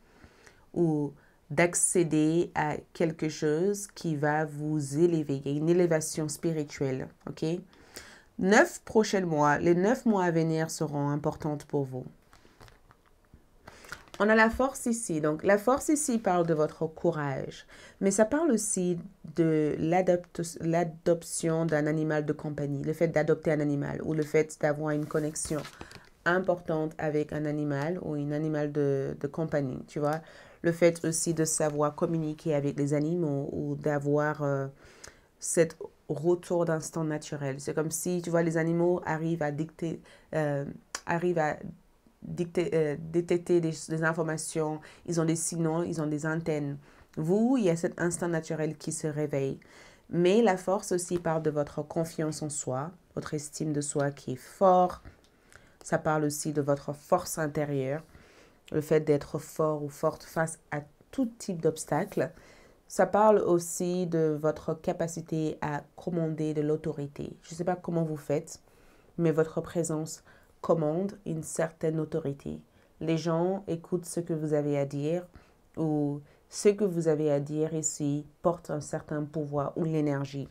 ou d'accéder à quelque chose qui va vous élever. Il y a une élévation spirituelle, ok? 9 prochains mois, les 9 mois à venir seront importantes pour vous. On a la force ici. Donc, la force ici parle de votre courage. Mais ça parle aussi de l'adoption d'un animal de compagnie. Le fait d'adopter un animal ou le fait d'avoir une connexion importante avec un animal ou un animal de compagnie, tu vois. Le fait aussi de savoir communiquer avec les animaux ou d'avoir cet retour d'instinct naturel. C'est comme si, tu vois, les animaux arrivent à détecter des informations, ils ont des signaux, ils ont des antennes. Vous, il y a cet instinct naturel qui se réveille. Mais la force aussi parle de votre confiance en soi, votre estime de soi qui est fort. Ça parle aussi de votre force intérieure, le fait d'être fort ou forte face à tout type d'obstacle. Ça parle aussi de votre capacité à commander de l'autorité. Je ne sais pas comment vous faites, mais votre présence commande une certaine autorité. Les gens écoutent ce que vous avez à dire ou ce que vous avez à dire ici porte un certain pouvoir ou l'énergie.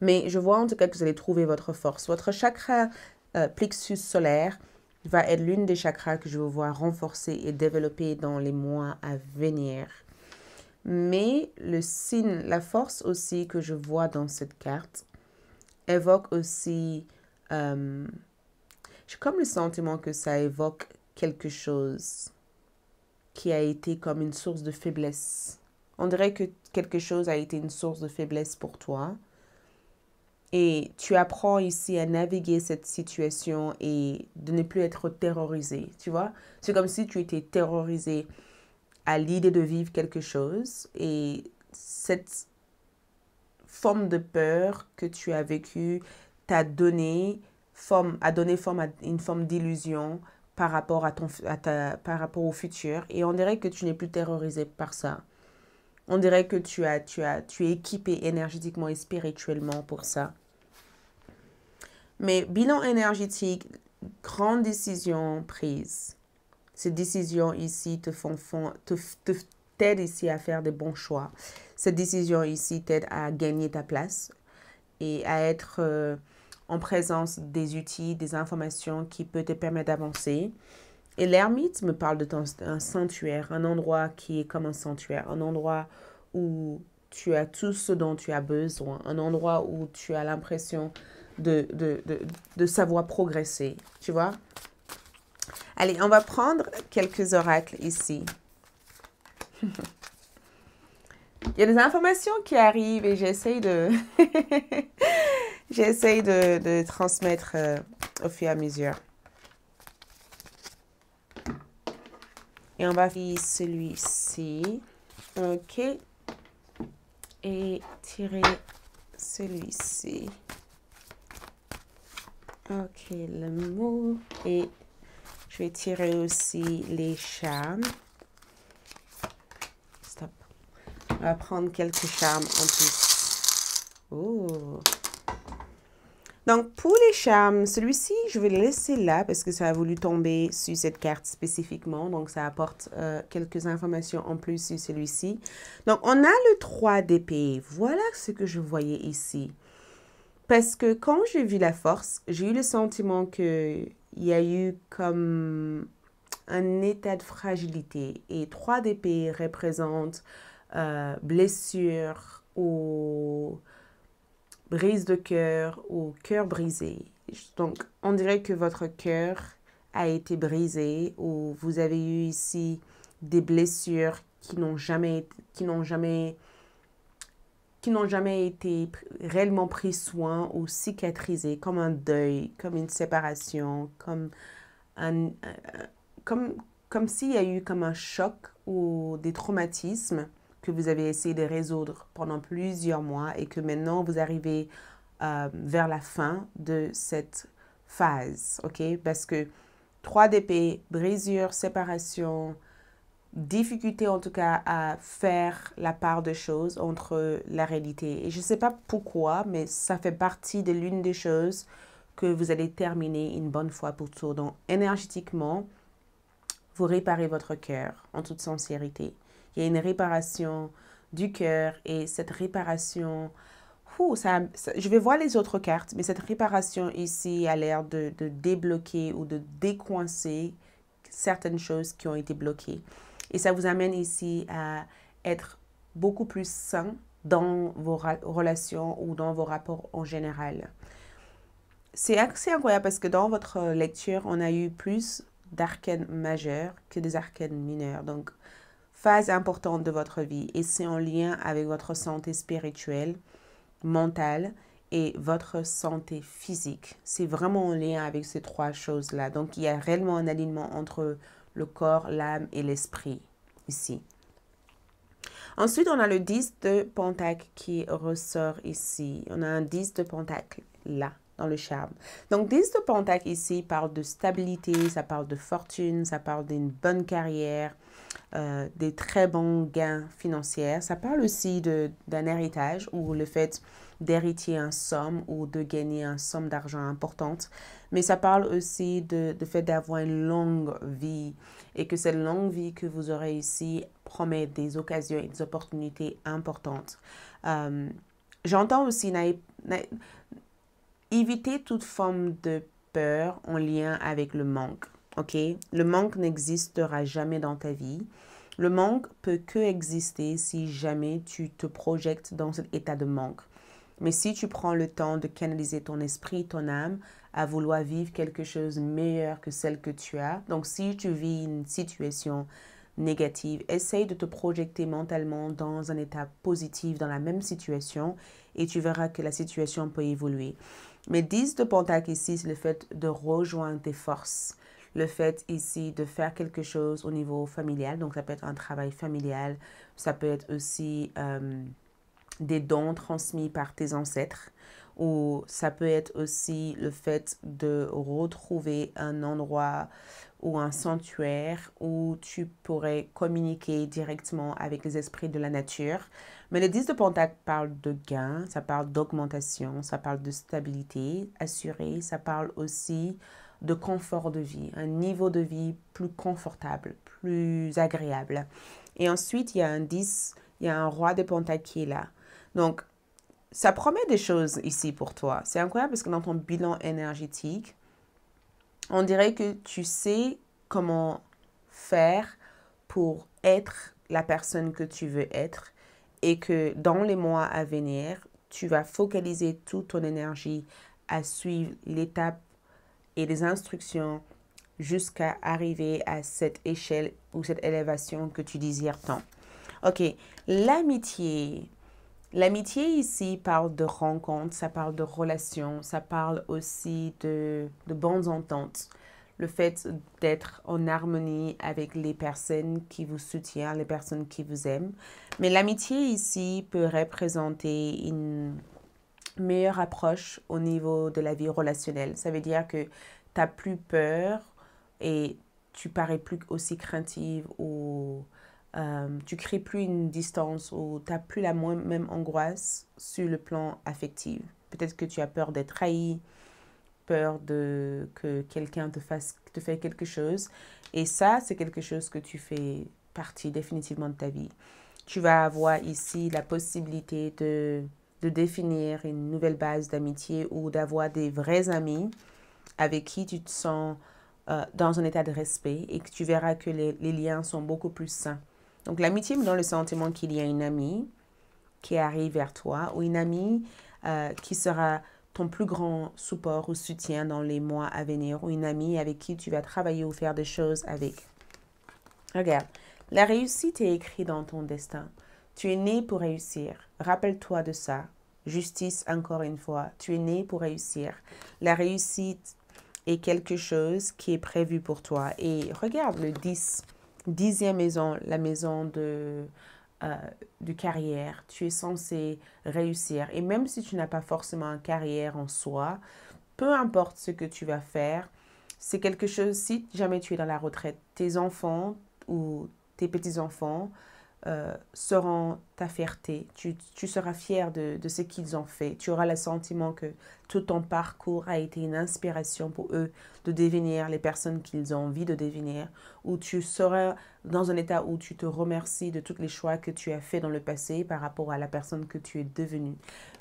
Mais je vois en tout cas que vous allez trouver votre force. Votre chakra plexus solaire va être l'une des chakras que je vais voir renforcer et développer dans les mois à venir. Mais le signe, la force aussi que je vois dans cette carte évoque aussi, j'ai comme le sentiment que ça évoque quelque chose qui a été comme une source de faiblesse. On dirait que quelque chose a été une source de faiblesse pour toi. Et tu apprends ici à naviguer cette situation et de ne plus être terrorisé, tu vois. C'est comme si tu étais terrorisé à l'idée de vivre quelque chose et cette forme de peur que tu as vécue t'a donné forme à une forme d'illusion par rapport par rapport au futur. Et on dirait que tu n'es plus terrorisé par ça. On dirait que tu es équipé énergétiquement et spirituellement pour ça. Mais bilan énergétique, grande décision prise. Ces décisions ici t'aident ici à faire des bons choix. Cette décision ici t'aide à gagner ta place et à être en présence des outils, des informations qui peuvent te permettre d'avancer. Et l'ermite me parle d'un sanctuaire, un endroit qui est comme un sanctuaire, un endroit où tu as tout ce dont tu as besoin, un endroit où tu as l'impression de savoir progresser, tu vois. Allez, on va prendre quelques oracles ici. Il y a des informations qui arrivent et j'essaye de transmettre au fur et à mesure. Et on va faire celui-ci. OK. Et tirer celui-ci. OK, le mot. Et je vais tirer aussi les charmes. Stop. On va prendre quelques charmes en plus. Oh. Donc, pour les charmes, celui-ci, je vais le laisser là parce que ça a voulu tomber sur cette carte spécifiquement. Donc, ça apporte quelques informations en plus sur celui-ci. Donc, on a le 3 d'épée. Voilà ce que je voyais ici. Parce que quand j'ai vu la force, j'ai eu le sentiment qu'il il y a eu comme un état de fragilité. Et 3 d'épée représente blessure ou brise de cœur ou cœur brisé. Donc, on dirait que votre cœur a été brisé ou vous avez eu ici des blessures qui n'ont jamais été réellement pris soin ou cicatrisées, comme un deuil, comme une séparation, comme, comme s'il y a eu comme un choc ou des traumatismes que vous avez essayé de résoudre pendant plusieurs mois et que maintenant vous arrivez vers la fin de cette phase, ok? Parce que 3 d'épée, brisure, séparation, difficulté en tout cas à faire la part des choses entre la réalité. Et je ne sais pas pourquoi, mais ça fait partie de l'une des choses que vous allez terminer une bonne fois pour toutes. Donc énergétiquement, vous réparez votre cœur en toute sincérité. Il y a une réparation du cœur et cette réparation, je vais voir les autres cartes, mais cette réparation ici a l'air de débloquer ou de décoincer certaines choses qui ont été bloquées. Et ça vous amène ici à être beaucoup plus sain dans vos relations ou dans vos rapports en général. C'est assez incroyable parce que dans votre lecture, on a eu plus d'arcanes majeurs que des arcanes mineurs. Donc, phase importante de votre vie et c'est en lien avec votre santé spirituelle, mentale et votre santé physique. C'est vraiment en lien avec ces 3 choses-là. Donc, il y a réellement un alignement entre le corps, l'âme et l'esprit ici. Ensuite, on a le 10 de Pentacle qui ressort ici. On a un 10 de Pentacle là, dans le charme. Donc, 10 de Pentacle ici parle de stabilité, ça parle de fortune, ça parle d'une bonne carrière, des très bons gains financiers. Ça parle aussi d'un héritage ou le fait d'hériter une somme ou de gagner une somme d'argent importante. Mais ça parle aussi de fait d'avoir une longue vie et que cette longue vie que vous aurez ici promet des occasions et des opportunités importantes. J'entends aussi éviter toute forme de peur en lien avec le manque. Ok? Le manque n'existera jamais dans ta vie. Le manque peut que exister si jamais tu te projettes dans cet état de manque. Mais si tu prends le temps de canaliser ton esprit, ton âme, à vouloir vivre quelque chose de meilleur que celle que tu as. Donc, si tu vis une situation négative, essaye de te projeter mentalement dans un état positif, dans la même situation, et tu verras que la situation peut évoluer. Mais 10 de Pentacle ici, c'est le fait de rejoindre tes forces. Le fait ici de faire quelque chose au niveau familial. Donc, ça peut être un travail familial. Ça peut être aussi des dons transmis par tes ancêtres. Ou ça peut être aussi le fait de retrouver un endroit ou un sanctuaire où tu pourrais communiquer directement avec les esprits de la nature. Mais le 10 de Pentacle parle de gain, ça parle d'augmentation, ça parle de stabilité assurée, ça parle aussi de confort de vie, un niveau de vie plus confortable, plus agréable. Et ensuite, il y a un roi de Pentacle qui est là. Donc, ça promet des choses ici pour toi. C'est incroyable parce que dans ton bilan énergétique, on dirait que tu sais comment faire pour être la personne que tu veux être et que dans les mois à venir, tu vas focaliser toute ton énergie à suivre l'étape et les instructions jusqu'à arriver à cette échelle ou cette élévation que tu désires tant. Ok, l'amitié. L'amitié ici parle de rencontres, ça parle de relations, ça parle aussi de bonnes ententes. Le fait d'être en harmonie avec les personnes qui vous soutiennent, les personnes qui vous aiment. Mais l'amitié ici peut représenter une meilleure approche au niveau de la vie relationnelle. Ça veut dire que tu n'as plus peur et tu parais plus aussi craintive ou tu crées plus une distance ou tu n'as plus la même angoisse sur le plan affectif. Peut-être que tu as peur d'être trahi, peur que quelqu'un te fait quelque chose. Et ça, c'est quelque chose que tu fais partie définitivement de ta vie. Tu vas avoir ici la possibilité de définir une nouvelle base d'amitié ou d'avoir des vrais amis avec qui tu te sens dans un état de respect et que tu verras que les liens sont beaucoup plus sains. Donc l'amitié me donne le sentiment qu'il y a une amie qui arrive vers toi ou une amie qui sera ton plus grand support ou soutien dans les mois à venir ou une amie avec qui tu vas travailler ou faire des choses avec. Regarde, la réussite est écrite dans ton destin. Tu es né pour réussir. Rappelle-toi de ça. Justice, encore une fois. Tu es né pour réussir. La réussite est quelque chose qui est prévu pour toi. Et regarde le 10. 10e maison, la maison de carrière. Tu es censé réussir. Et même si tu n'as pas forcément une carrière en soi, peu importe ce que tu vas faire, c'est quelque chose, si jamais tu es dans la retraite, tes enfants ou tes petits-enfants seront ta fierté. Tu seras fier de ce qu'ils ont fait. Tu auras le sentiment que tout ton parcours a été une inspiration pour eux de devenir les personnes qu'ils ont envie de devenir. Ou tu seras dans un état où tu te remercies de tous les choix que tu as faits dans le passé par rapport à la personne que tu es devenue.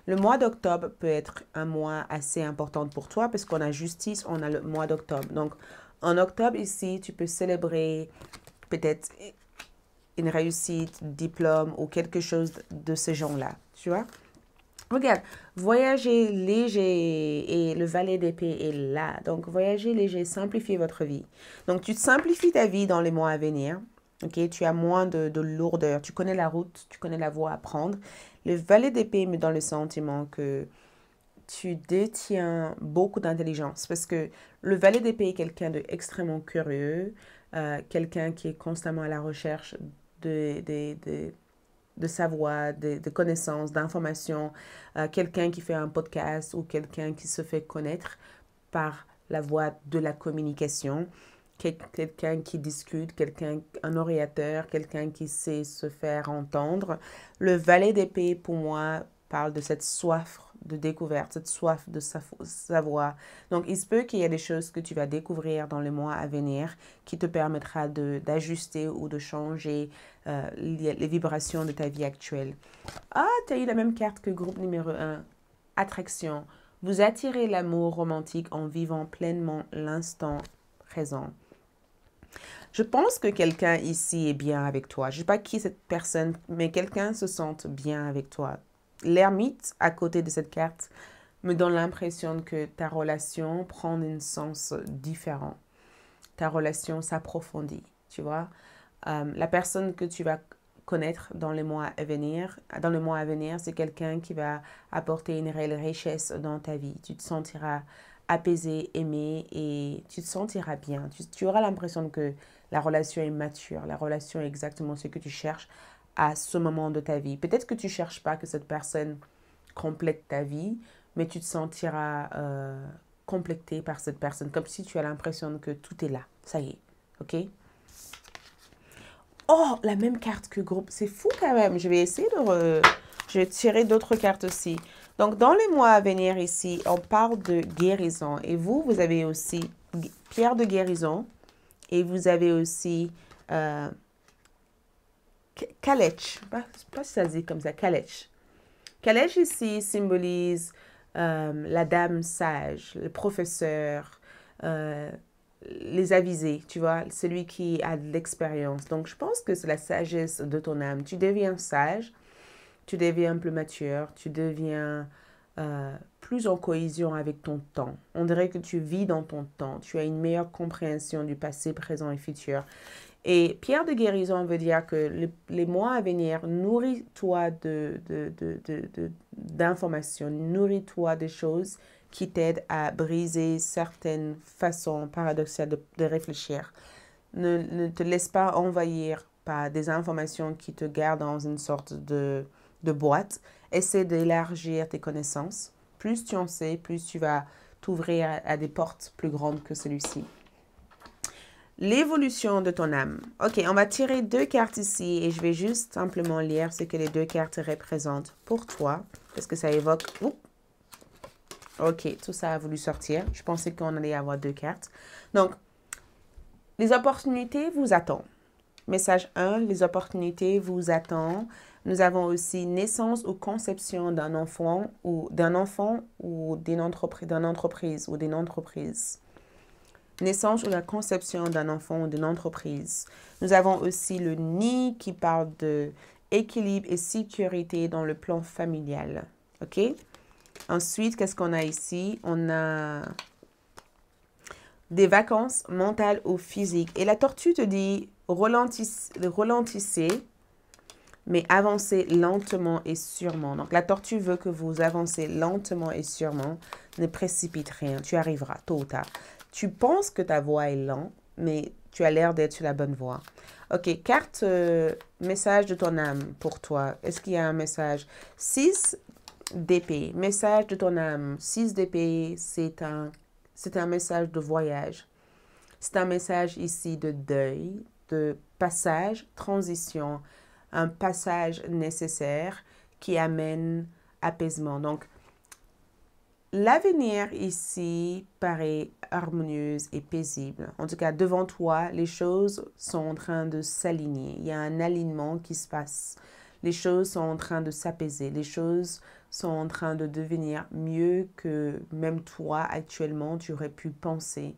Le mois d'octobre peut être un mois assez important pour toi parce qu'on a justice, on a le mois d'octobre. Donc, en octobre ici, tu peux célébrer peut-être une réussite, diplôme ou quelque chose de ce genre-là, tu vois. Regarde, voyager léger et le valet d'épée est là. Donc, voyager léger, simplifier votre vie. Donc, tu simplifies ta vie dans les mois à venir. Ok, tu as moins de lourdeur. Tu connais la route, tu connais la voie à prendre. Le valet d'épée me donne le sentiment que tu détiens beaucoup d'intelligence parce que le valet d'épée est quelqu'un d'extrêmement curieux, quelqu'un qui est constamment à la recherche de savoir, de connaissances, d'informations, quelqu'un qui fait un podcast ou quelqu'un qui se fait connaître par la voie de la communication, quelqu'un qui discute, un orateur, quelqu'un qui sait se faire entendre. Le valet d'épée, pour moi, parle de cette soif de découverte, cette soif de savoir. Donc, il se peut qu'il y ait des choses que tu vas découvrir dans les mois à venir qui te permettra d'ajuster ou de changer les vibrations de ta vie actuelle. Ah, tu as eu la même carte que groupe numéro 1. Attraction. Vous attirez l'amour romantique en vivant pleinement l'instant présent. Je pense que quelqu'un ici est bien avec toi. Je ne sais pas qui est cette personne, mais quelqu'un se sent bien avec toi. L'ermite, à côté de cette carte, me donne l'impression que ta relation prend un sens différent. Ta relation s'approfondit, tu vois. La personne que tu vas connaître dans les mois à venir, c'est quelqu'un qui va apporter une réelle richesse dans ta vie. Tu te sentiras apaisé, aimé et tu te sentiras bien. Tu auras l'impression que la relation est mature, la relation est exactement ce que tu cherches à ce moment de ta vie. Peut-être que tu ne cherches pas que cette personne complète ta vie, mais tu te sentiras complété par cette personne, comme si tu as l'impression que tout est là. Ça y est, ok? Oh, la même carte que groupe. C'est fou quand même. Je vais essayer je vais tirer d'autres cartes aussi. Donc, dans les mois à venir ici, on parle de guérison. Et vous avez aussi pierre de guérison. Et vous avez aussi Kalech. Je ne sais pas si ça se dit comme ça. Kalech. Kalech ici symbolise la dame sage, le professeur, les avisés, tu vois, celui qui a de l'expérience. Donc, je pense que c'est la sagesse de ton âme. Tu deviens sage, tu deviens plus mature, tu deviens plus en cohésion avec ton temps. On dirait que tu vis dans ton temps. Tu as une meilleure compréhension du passé, présent et futur. Et pierre de guérison veut dire que les mois à venir, nourris-toi d'informations, nourris-toi de choses qui t'aident à briser certaines façons paradoxales de réfléchir. Ne te laisse pas envahir par des informations qui te gardent dans une sorte de boîte. Essaie d'élargir tes connaissances. Plus tu en sais, plus tu vas t'ouvrir à des portes plus grandes que celui-ci. L'évolution de ton âme. Ok, on va tirer 2 cartes ici et je vais juste simplement lire ce que les 2 cartes représentent pour toi. Parce que ça évoque... Ok, tout ça a voulu sortir. Je pensais qu'on allait avoir 2 cartes. Donc, les opportunités vous attendent. Message 1, les opportunités vous attendent. Nous avons aussi naissance ou conception d'un enfant ou d'une entreprise ou d'une entreprise. Naissance ou la conception d'un enfant ou d'une entreprise. Nous avons aussi le nid qui parle de équilibre et sécurité dans le plan familial. OK? Ensuite, qu'est-ce qu'on a ici? On a des vacances mentales ou physiques. Et la tortue te dit ralentissez, mais avancez lentement et sûrement. Donc, la tortue veut que vous avancez lentement et sûrement. Ne précipite rien. Tu arriveras tôt ou tard. Tu penses que ta voix est lente, mais tu as l'air d'être sur la bonne voie. OK, carte message de ton âme pour toi. Est-ce qu'il y a un message? 6 d'épée. Message de ton âme. 6 d'épée, c'est un message de voyage. C'est un message ici de deuil, de passage, transition, un passage nécessaire qui amène apaisement. Donc, l'avenir ici paraît harmonieuse et paisible. En tout cas, devant toi, les choses sont en train de s'aligner. Il y a un alignement qui se passe. Les choses sont en train de s'apaiser. Les choses sont en train de devenir mieux que même toi, actuellement, tu aurais pu penser.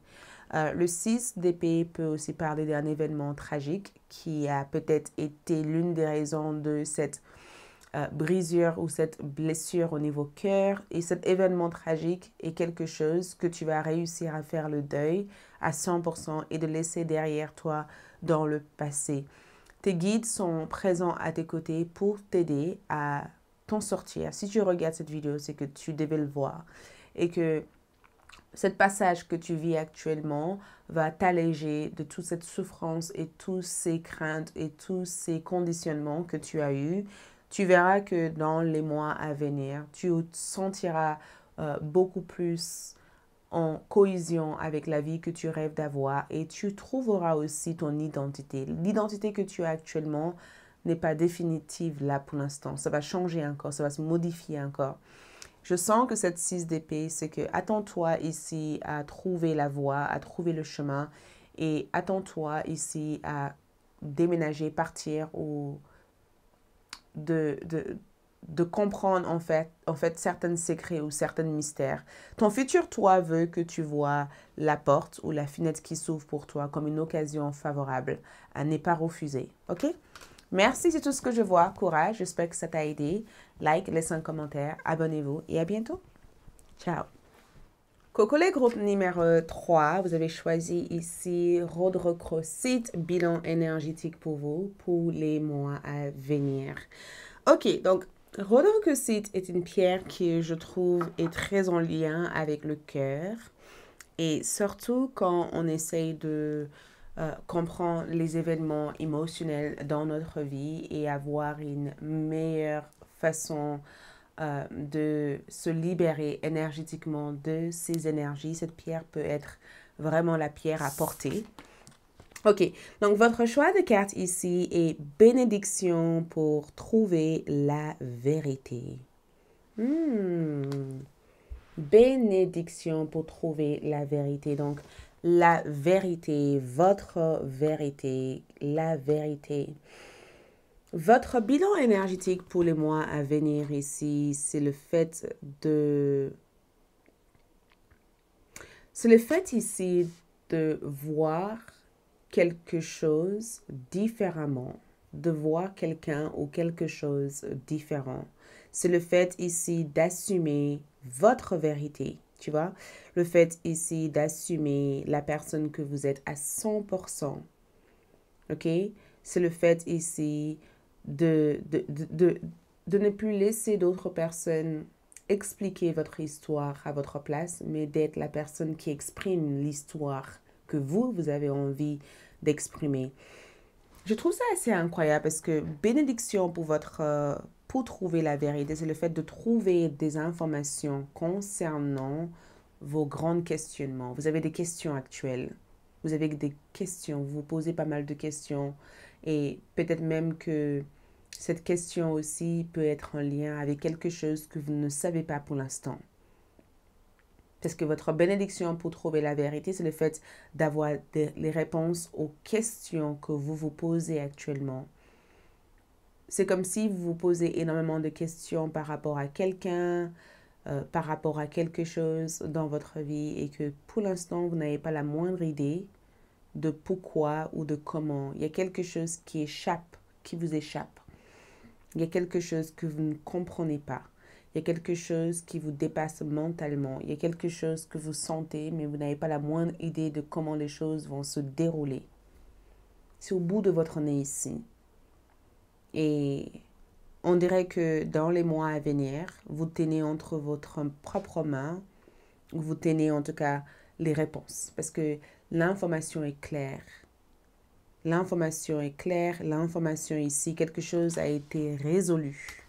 Le 6 d'épée peut aussi parler d'un événement tragique qui a peut-être été l'une des raisons de cette brisure ou cette blessure au niveau cœur. Et cet événement tragique est quelque chose que tu vas réussir à faire le deuil à 100% et de laisser derrière toi dans le passé. Tes guides sont présents à tes côtés pour t'aider à t'en sortir. Si tu regardes cette vidéo, c'est que tu devais le voir. Et que ce passage que tu vis actuellement va t'alléger de toute cette souffrance et tous ces craintes et tous ces conditionnements que tu as eus. Tu verras que dans les mois à venir, tu te sentiras beaucoup plus en cohésion avec la vie que tu rêves d'avoir et tu trouveras aussi ton identité. L'identité que tu as actuellement n'est pas définitive là pour l'instant. Ça va changer encore, ça va se modifier encore. Je sens que cette 6 d'épée, c'est que attends-toi ici à trouver la voie, à trouver le chemin et attends-toi ici à déménager, partir ou de comprendre en fait certains secrets ou certains mystères. Ton futur toi veut que tu vois la porte ou la fenêtre qui s'ouvre pour toi comme une occasion favorable à ne pas refuser. OK? Merci, c'est tout ce que je vois. Courage, j'espère que ça t'a aidé. Like, laissez un commentaire, abonnez-vous et à bientôt. Ciao. Coco les groupe numéro 3, vous avez choisi ici Rodrocrocite, bilan énergétique pour vous pour les mois à venir. Ok, donc Rodrocrocite est une pierre qui je trouve est très en lien avec le cœur et surtout quand on essaye de comprendre les événements émotionnels dans notre vie et avoir une meilleure façon de se libérer énergétiquement de ces énergies. Cette pierre peut être vraiment la pierre à porter. Ok, donc votre choix de carte ici est bénédiction pour trouver la vérité. Bénédiction pour trouver la vérité. Donc, la vérité, votre vérité, la vérité. Votre bilan énergétique pour les mois à venir ici, c'est le fait ici de voir quelque chose différemment, de voir quelqu'un ou quelque chose différent. C'est le fait ici d'assumer votre vérité, tu vois. Le fait ici d'assumer la personne que vous êtes à 100%. OK? C'est le fait ici de ne plus laisser d'autres personnes expliquer votre histoire à votre place, mais d'être la personne qui exprime l'histoire que vous avez envie d'exprimer. Je trouve ça assez incroyable parce que bénédiction pour trouver la vérité, c'est le fait de trouver des informations concernant vos grands questionnements. Vous avez des questions actuelles. Vous avez des questions. Vous posez pas mal de questions. Et peut-être même que cette question aussi peut être en lien avec quelque chose que vous ne savez pas pour l'instant. Parce que votre bénédiction pour trouver la vérité, c'est le fait d'avoir les réponses aux questions que vous vous posez actuellement. C'est comme si vous vous posez énormément de questions par rapport à quelqu'un, par rapport à quelque chose dans votre vie et que pour l'instant, vous n'avez pas la moindre idée de pourquoi ou de comment. Il y a quelque chose qui échappe, qui vous échappe. Il y a quelque chose que vous ne comprenez pas. Il y a quelque chose qui vous dépasse mentalement. Il y a quelque chose que vous sentez, mais vous n'avez pas la moindre idée de comment les choses vont se dérouler. C'est au bout de votre nez ici. Et on dirait que dans les mois à venir, vous tenez entre votre propre main, ou vous tenez en tout cas les réponses. Parce que l'information est claire. L'information est claire. L'information ici, quelque chose a été résolu.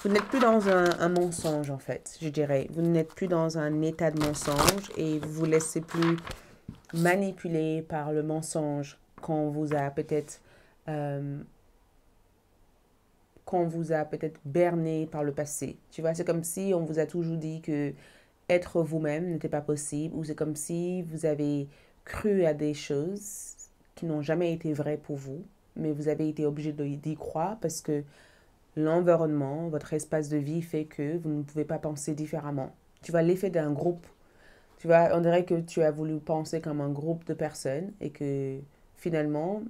Vous n'êtes plus dans un mensonge, en fait, je dirais. Vous n'êtes plus dans un état de mensonge et vous vous laissez plus manipuler par le mensonge qu'on vous a peut-être berné par le passé. Tu vois, c'est comme si on vous a toujours dit que être vous-même n'était pas possible, ou c'est comme si vous avez cru à des choses qui n'ont jamais été vraies pour vous, mais vous avez été obligé d'y croire parce que l'environnement, votre espace de vie fait que vous ne pouvez pas penser différemment. Tu vois, l'effet d'un groupe. Tu vois, on dirait que tu as voulu penser comme un groupe de personnes et que finalement,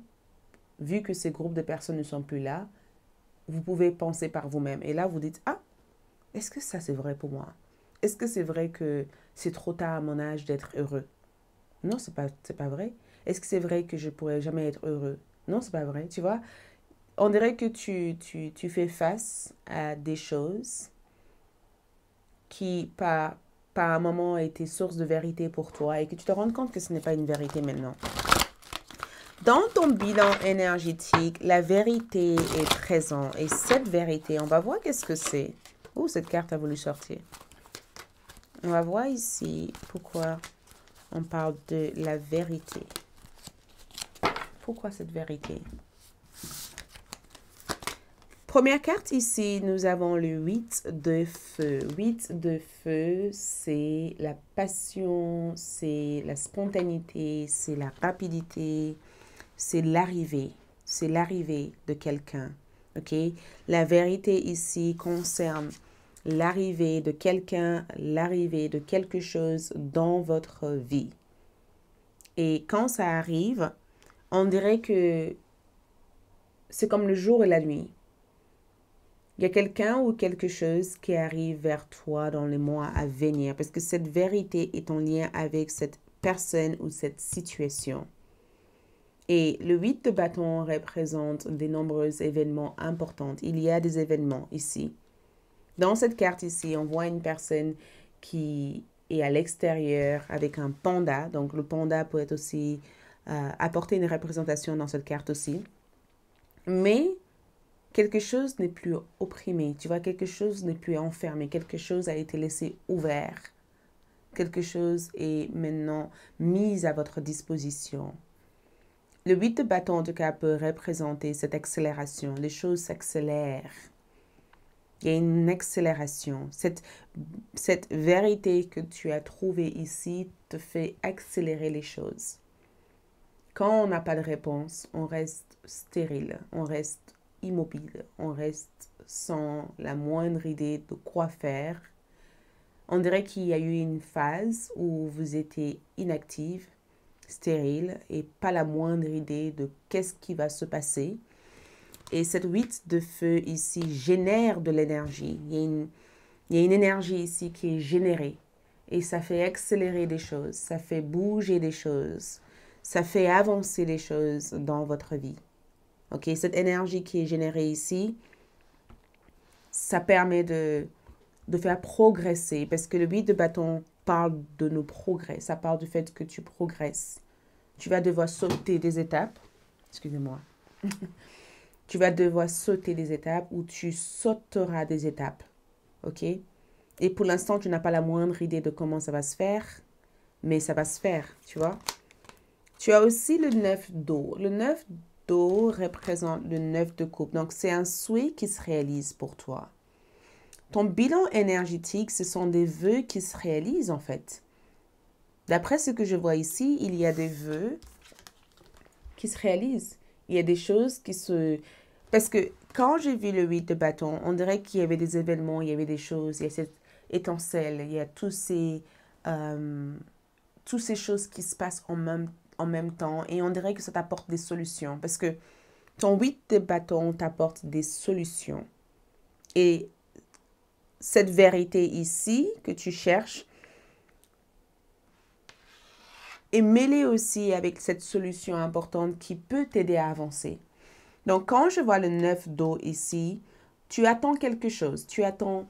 vu que ces groupes de personnes ne sont plus là, vous pouvez penser par vous-même. Et là, vous dites, ah, est-ce que ça c'est vrai pour moi? Est-ce que c'est vrai que c'est trop tard à mon âge d'être heureux? Non, c'est pas vrai. Est-ce que c'est vrai que je pourrais jamais être heureux? Non, c'est pas vrai. Tu vois, on dirait que tu fais face à des choses qui, par un moment, étaient source de vérité pour toi et que tu te rends compte que ce n'est pas une vérité maintenant. Dans ton bilan énergétique, la vérité est présente. Et cette vérité, on va voir qu'est-ce que c'est. Oh, cette carte a voulu sortir. On va voir ici pourquoi on parle de la vérité. Pourquoi cette vérité? Première carte ici, nous avons le 8 de feu. 8 de feu, c'est la passion, c'est la spontanéité, c'est la rapidité, c'est l'arrivée. C'est l'arrivée de quelqu'un. Ok? La vérité ici concerne l'arrivée de quelqu'un, l'arrivée de quelque chose dans votre vie. Et quand ça arrive, on dirait que c'est comme le jour et la nuit. Il y a quelqu'un ou quelque chose qui arrive vers toi dans les mois à venir parce que cette vérité est en lien avec cette personne ou cette situation. Et le 8 de bâton représente de nombreux événements importants. Il y a des événements ici. Dans cette carte ici, on voit une personne qui est à l'extérieur avec un panda. Donc le panda peut être aussi apporter une représentation dans cette carte aussi. Mais quelque chose n'est plus opprimé, tu vois, quelque chose n'est plus enfermé, quelque chose a été laissé ouvert. Quelque chose est maintenant mis à votre disposition. Le 8 de bâton, en tout cas, peut représenter cette accélération. Les choses s'accélèrent. Il y a une accélération. Cette vérité que tu as trouvée ici te fait accélérer les choses. Quand on n'a pas de réponse, on reste stérile, on reste immobile, on reste sans la moindre idée de quoi faire. On dirait qu'il y a eu une phase où vous étiez inactive, stérile et pas la moindre idée de qu'est-ce qui va se passer. Et cette 8 de feu ici génère de l'énergie. Il y a une énergie ici qui est générée et ça fait accélérer des choses, ça fait bouger des choses, ça fait avancer les choses dans votre vie. Ok, cette énergie qui est générée ici, ça permet de faire progresser parce que le 8 de bâton parle de nos progrès. Ça parle du fait que tu progresses. Tu vas devoir sauter des étapes. Excusez-moi. Tu vas devoir sauter des étapes ou tu sauteras des étapes. Ok? Et pour l'instant, tu n'as pas la moindre idée de comment ça va se faire, mais ça va se faire, tu vois? Tu as aussi le 9 d'eau. Le 9 d'eau représente le 9 de coupe. Donc, c'est un souhait qui se réalise pour toi. Ton bilan énergétique, ce sont des vœux qui se réalisent en fait. D'après ce que je vois ici, il y a des vœux qui se réalisent. Il y a des choses qui se... Parce que quand j'ai vu le 8 de bâton, on dirait qu'il y avait des événements, il y avait des choses, il y a cette étincelle, il y a toutes ces choses qui se passent en même temps et on dirait que ça t'apporte des solutions parce que ton 8 de bâton t'apporte des solutions. Et cette vérité ici que tu cherches est mêlée aussi avec cette solution importante qui peut t'aider à avancer. Donc, quand je vois le 9 d'eau ici, tu attends quelque chose. Tu attends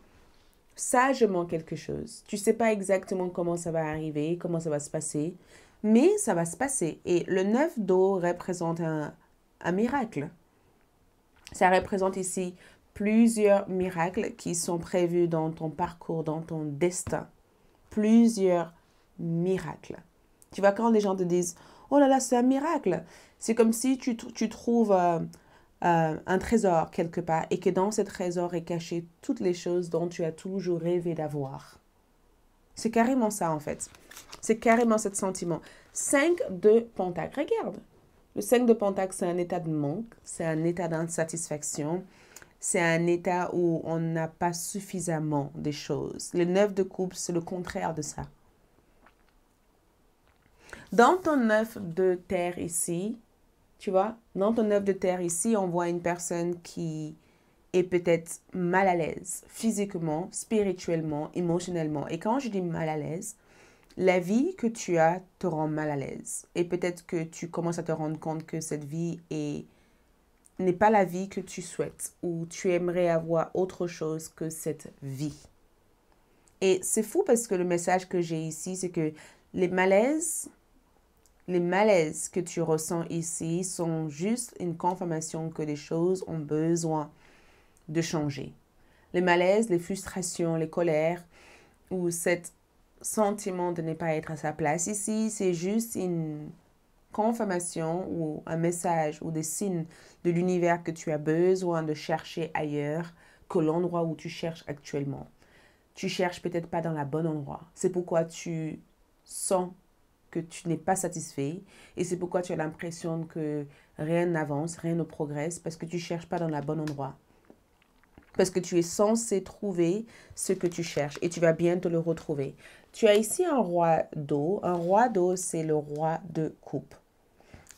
sagement quelque chose. Tu ne sais pas exactement comment ça va arriver, comment ça va se passer, mais ça va se passer. Et le 9 d'eau représente un miracle. Ça représente ici plusieurs miracles qui sont prévus dans ton parcours, dans ton destin. Plusieurs miracles. Tu vois, quand les gens te disent « Oh là là, c'est un miracle », c'est comme si tu trouves un trésor quelque part et que dans ce trésor est caché toutes les choses dont tu as toujours rêvé d'avoir. C'est carrément ça en fait. C'est carrément ce sentiment. 5 de Pentacle, regarde. Le 5 de Pentacle, c'est un état de manque, c'est un état d'insatisfaction, c'est un état où on n'a pas suffisamment de choses. Le 9 de coupe, c'est le contraire de ça. Dans ton 9 de terre ici, tu vois, dans ton 9 de terre ici, on voit une personne qui est peut-être mal à l'aise physiquement, spirituellement, émotionnellement. Et quand je dis mal à l'aise, la vie que tu as te rend mal à l'aise. Et peut-être que tu commences à te rendre compte que cette vie n'est pas la vie que tu souhaites ou tu aimerais avoir autre chose que cette vie. Et c'est fou parce que le message que j'ai ici, c'est que les malaises que tu ressens ici sont juste une confirmation que les choses ont besoin de changer. Les malaises, les frustrations, les colères ou cet sentiment de ne pas être à sa place ici, c'est juste une confirmation ou un message ou des signes de l'univers que tu as besoin de chercher ailleurs que l'endroit où tu cherches actuellement. Tu cherches peut-être pas dans le bon endroit. C'est pourquoi tu sens que tu n'es pas satisfait et c'est pourquoi tu as l'impression que rien n'avance, rien ne progresse parce que tu ne cherches pas dans le bon endroit. Parce que tu es censé trouver ce que tu cherches et tu vas bientôt le retrouver. Tu as ici un roi d'eau. Un roi d'eau, c'est le roi de coupe.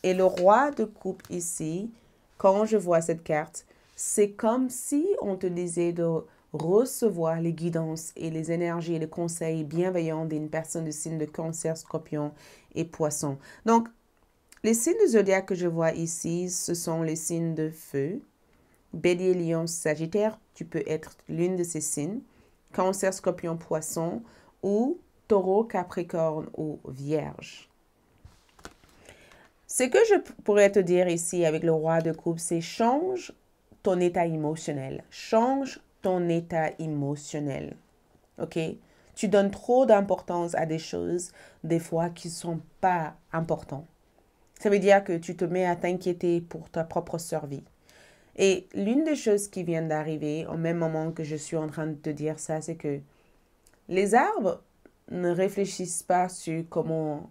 Et le roi de coupe ici, quand je vois cette carte, c'est comme si on te disait de recevoir les guidances et les énergies et les conseils bienveillants d'une personne de signe de Cancer, Scorpion et Poisson. Donc, les signes de zodiaque que je vois ici, ce sont les signes de feu. Bélier, Lion, Sagittaire, tu peux être l'une de ces signes. Cancer, Scorpion, Poisson ou Taureau, Capricorne ou Vierge. Ce que je pourrais te dire ici avec le roi de coupe, c'est change ton état émotionnel. Change ton état émotionnel. OK? Tu donnes trop d'importance à des choses, des fois, qui ne sont pas importantes. Ça veut dire que tu te mets à t'inquiéter pour ta propre survie. Et l'une des choses qui vient d'arriver, au même moment que je suis en train de te dire ça, c'est que les arbres ne réfléchissent pas sur comment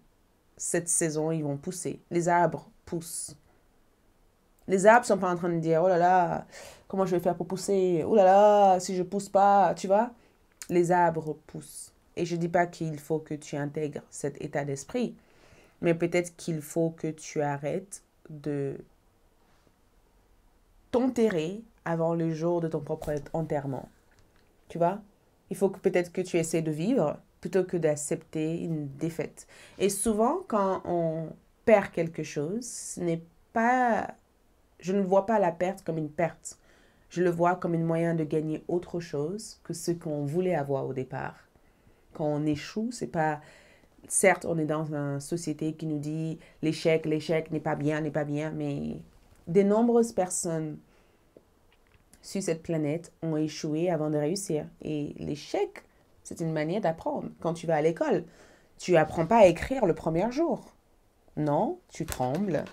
cette saison ils vont pousser. Les arbres poussent. Les arbres sont pas en train de dire, oh là là, comment je vais faire pour pousser? Oh là là, si je pousse pas, tu vois? Les arbres poussent. Et je dis pas qu'il faut que tu intègres cet état d'esprit, mais peut-être qu'il faut que tu arrêtes de t'enterrer avant le jour de ton propre enterrement. Tu vois? Il faut que peut-être que tu essaies de vivre plutôt que d'accepter une défaite. Et souvent, quand on perd quelque chose, ce n'est pas... Je ne vois pas la perte comme une perte. Je le vois comme un moyen de gagner autre chose que ce qu'on voulait avoir au départ. Quand on échoue, c'est pas... Certes, on est dans une société qui nous dit l'échec n'est pas bien, mais de nombreuses personnes sur cette planète ont échoué avant de réussir. Et l'échec, c'est une manière d'apprendre. Quand tu vas à l'école, tu apprends pas à écrire le premier jour. Non, tu trembles.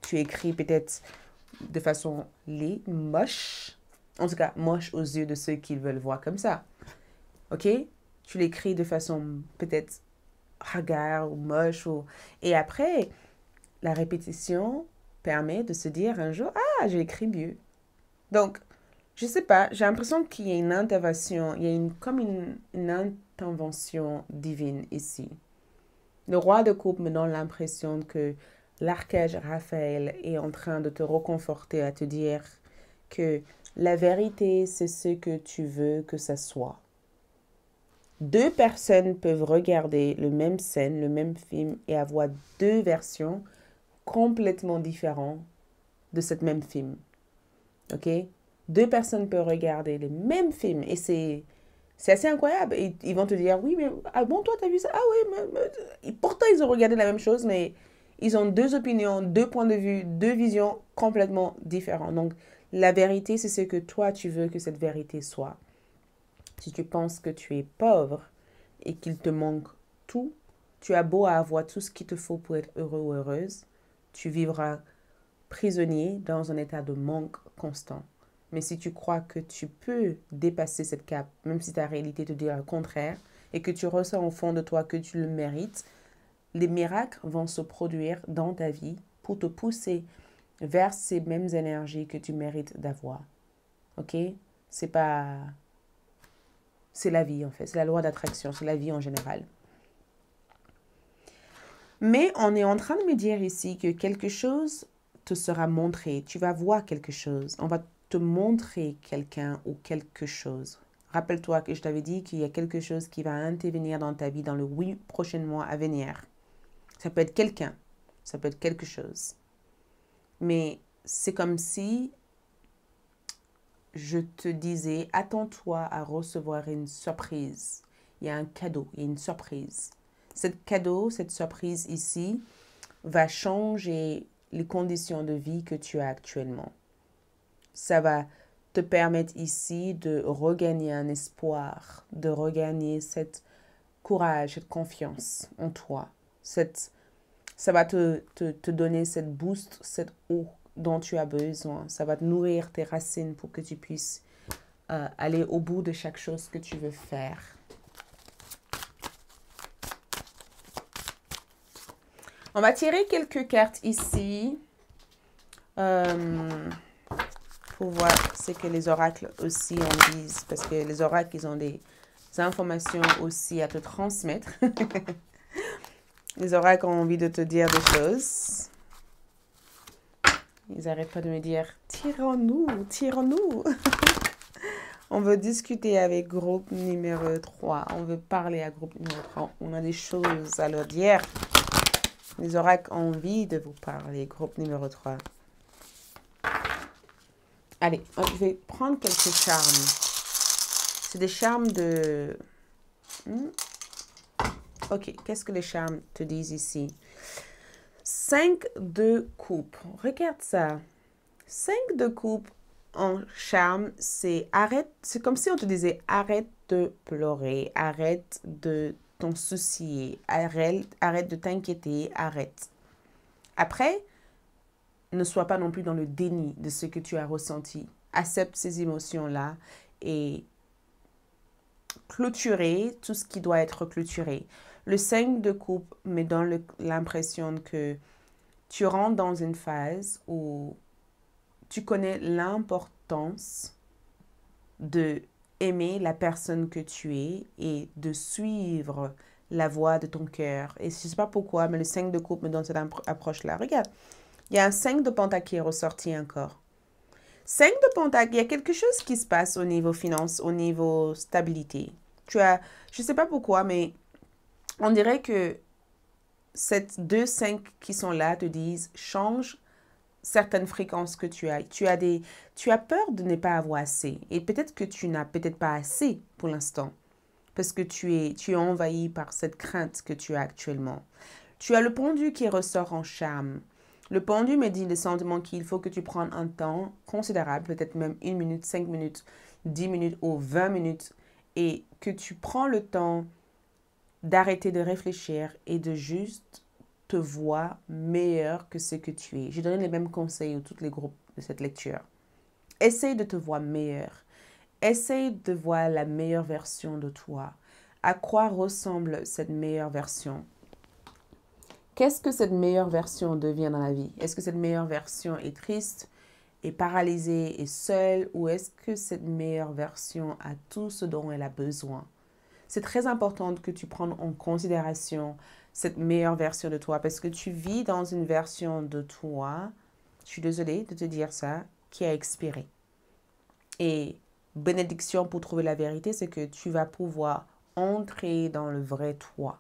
Tu écris peut-être de façon moche. En tout cas, moche aux yeux de ceux qui veulent voir comme ça. OK? Tu l'écris de façon peut-être hagard ou moche. Et après, la répétition permet de se dire un jour, ah, j'ai écrit mieux. Donc, je sais pas, j'ai l'impression qu'il y a une intervention, il y a comme une intervention divine ici. Le roi de coupe me donne l'impression que l'archange Raphaël est en train de te réconforter, à te dire que la vérité, c'est ce que tu veux que ça soit. Deux personnes peuvent regarder le même scène, le même film et avoir deux versions complètement différentes de cette même film. OK? Deux personnes peuvent regarder le même film et c'est assez incroyable. Et ils vont te dire, oui, mais ah bon, toi, t'as vu ça? Ah oui, mais pourtant, ils ont regardé la même chose, mais ils ont deux opinions, deux points de vue, deux visions complètement différentes. Donc, la vérité, c'est ce que toi, tu veux que cette vérité soit. Si tu penses que tu es pauvre et qu'il te manque tout, tu as beau avoir tout ce qu'il te faut pour être heureux ou heureuse, tu vivras prisonnier dans un état de manque constant. Mais si tu crois que tu peux dépasser cette cape, même si ta réalité te dit le contraire, et que tu ressens au fond de toi que tu le mérites, les miracles vont se produire dans ta vie pour te pousser vers ces mêmes énergies que tu mérites d'avoir. OK? C'est pas... C'est la vie en fait, c'est la loi d'attraction, c'est la vie en général. Mais on est en train de me dire ici que quelque chose te sera montré, tu vas voir quelque chose, on va te montrer quelqu'un ou quelque chose. Rappelle-toi que je t'avais dit qu'il y a quelque chose qui va intervenir dans ta vie dans les 8 prochains mois à venir. Ça peut être quelqu'un, ça peut être quelque chose. Mais c'est comme si je te disais, attends-toi à recevoir une surprise. Il y a un cadeau, il y a une surprise. Cette cadeau, cette surprise ici, va changer les conditions de vie que tu as actuellement. Ça va te permettre ici de regagner un espoir, de regagner cette courage, cette confiance en toi. Ça va te donner cette boost, cette eau dont tu as besoin. Ça va te nourrir tes racines pour que tu puisses aller au bout de chaque chose que tu veux faire. On va tirer quelques cartes ici pour voir ce que les oracles aussi en disent. Parce que les oracles, ils ont des informations aussi à te transmettre. Les oracles ont envie de te dire des choses. Ils n'arrêtent pas de me dire, tire-nous, tire-nous. On veut discuter avec groupe numéro 3. On veut parler à groupe numéro 3. On a des choses à leur dire. Les oracles ont envie de vous parler, groupe numéro 3. Allez, je vais prendre quelques charmes. C'est des charmes de... Ok, qu'est-ce que les charmes te disent ici? 5 de coupe. Regarde ça. 5 de coupe en charme, c'est arrête. C'est comme si on te disait arrête de pleurer, arrête de t'en soucier, arrête de t'inquiéter, arrête. Après, ne sois pas non plus dans le déni de ce que tu as ressenti. Accepte ces émotions-là et clôturer tout ce qui doit être clôturé. Le 5 de coupe me donne l'impression que tu rentres dans une phase où tu connais l'importance de aimer la personne que tu es et de suivre la voie de ton cœur. Et je ne sais pas pourquoi, mais le 5 de coupe me donne cette approche-là. Regarde, il y a un 5 de pentacle qui est ressorti encore. 5 de pentacle, il y a quelque chose qui se passe au niveau finance, au niveau stabilité. Je ne sais pas pourquoi, mais on dirait que ces 2-5 qui sont là te disent, change certaines fréquences que tu as. Tu as peur de ne pas avoir assez. Et peut-être que tu n'as peut-être pas assez pour l'instant. Parce que tu es envahi par cette crainte que tu as actuellement. Tu as le pendu qui ressort en charme. Le pendu me dit le sentiment qu'il faut que tu prennes un temps considérable, peut-être même 1 minute, 5 minutes, 10 minutes ou 20 minutes, et que tu prends le temps d'arrêter de réfléchir et de juste te voir meilleur que ce que tu es. J'ai donné les mêmes conseils à tous les groupes de cette lecture. Essaye de te voir meilleur. Essaye de voir la meilleure version de toi. À quoi ressemble cette meilleure version? Qu'est-ce que cette meilleure version devient dans la vie? Est-ce que cette meilleure version est triste, est paralysée, est seule, ou est-ce que cette meilleure version a tout ce dont elle a besoin? C'est très important que tu prennes en considération cette meilleure version de toi parce que tu vis dans une version de toi, je suis désolée de te dire ça, qui a expiré. Et bénédiction pour trouver la vérité, c'est que tu vas pouvoir entrer dans le vrai toi.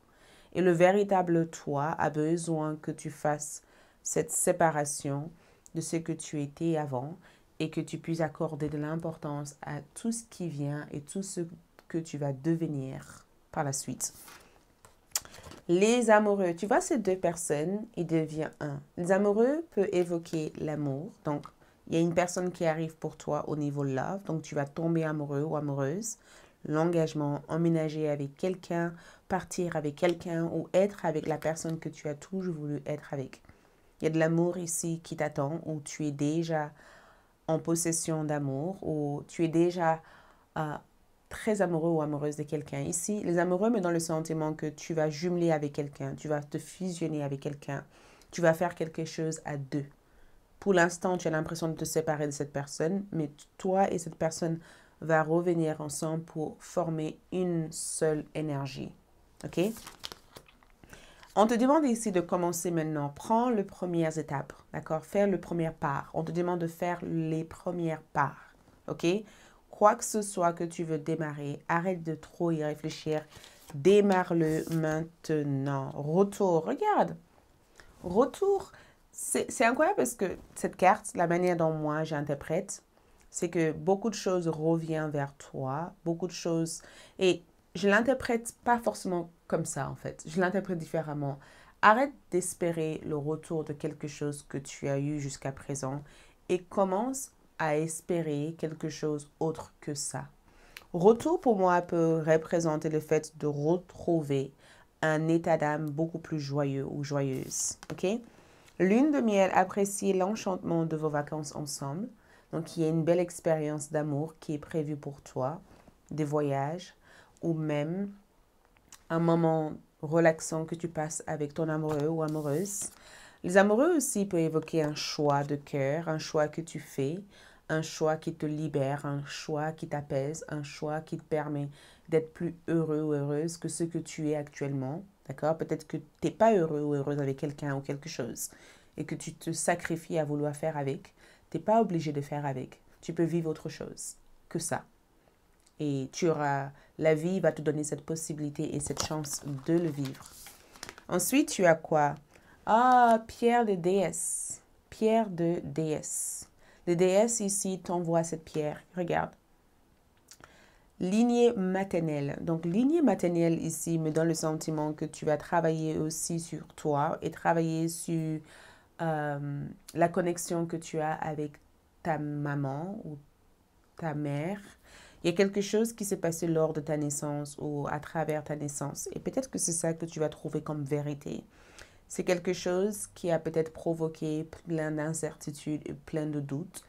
Et le véritable toi a besoin que tu fasses cette séparation de ce que tu étais avant et que tu puisses accorder de l'importance à tout ce qui vient et tout ce que tu vas devenir par la suite. Les amoureux, tu vois ces deux personnes, ils deviennent un. Les amoureux peuvent évoquer l'amour. Donc, il y a une personne qui arrive pour toi au niveau love. Donc, tu vas tomber amoureux ou amoureuse. L'engagement, emménager avec quelqu'un, partir avec quelqu'un ou être avec la personne que tu as toujours voulu être avec. Il y a de l'amour ici qui t'attend ou tu es déjà en possession d'amour ou tu es déjà très amoureux ou amoureuse de quelqu'un. Ici, les amoureux me donnent le sentiment que tu vas jumeler avec quelqu'un, tu vas te fusionner avec quelqu'un, tu vas faire quelque chose à deux. Pour l'instant, tu as l'impression de te séparer de cette personne, mais toi et cette personne vont revenir ensemble pour former une seule énergie. OK? On te demande ici de commencer maintenant. Prends les premières étapes, d'accord? Faire le premier pas. On te demande de faire les premières pas, OK? Quoi que ce soit que tu veux démarrer, arrête de trop y réfléchir. Démarre-le maintenant. Retour, regarde. Retour, c'est incroyable parce que cette carte, la manière dont moi j'interprète, c'est que beaucoup de choses reviennent vers toi, beaucoup de choses. Et je ne l'interprète pas forcément comme ça en fait. Je l'interprète différemment. Arrête d'espérer le retour de quelque chose que tu as eu jusqu'à présent et commence à espérer quelque chose autre que ça. Retour pour moi peut représenter le fait de retrouver un état d'âme beaucoup plus joyeux ou joyeuse. OK? Lune de miel apprécie l'enchantement de vos vacances ensemble. Donc, il y a une belle expérience d'amour qui est prévue pour toi, des voyages ou même un moment relaxant que tu passes avec ton amoureux ou amoureuse. Les amoureux aussi peuvent évoquer un choix de cœur, un choix que tu fais, un choix qui te libère, un choix qui t'apaise, un choix qui te permet d'être plus heureux ou heureuse que ce que tu es actuellement. D'accord? Peut-être que tu n'es pas heureux ou heureuse avec quelqu'un ou quelque chose et que tu te sacrifies à vouloir faire avec. Tu n'es pas obligé de faire avec. Tu peux vivre autre chose que ça. Et la vie va te donner cette possibilité et cette chance de le vivre. Ensuite, tu as quoi? Ah, pierre de déesse. Pierre de déesse. Les déesses ici t'envoient cette pierre. Regarde. Lignée maternelle. Donc, lignée maternelle ici me donne le sentiment que tu vas travailler aussi sur toi et travailler sur la connexion que tu as avec ta maman ou ta mère. Il y a quelque chose qui s'est passé lors de ta naissance ou à travers ta naissance. Et peut-être que c'est ça que tu vas trouver comme vérité. C'est quelque chose qui a peut-être provoqué plein d'incertitudes et plein de doutes.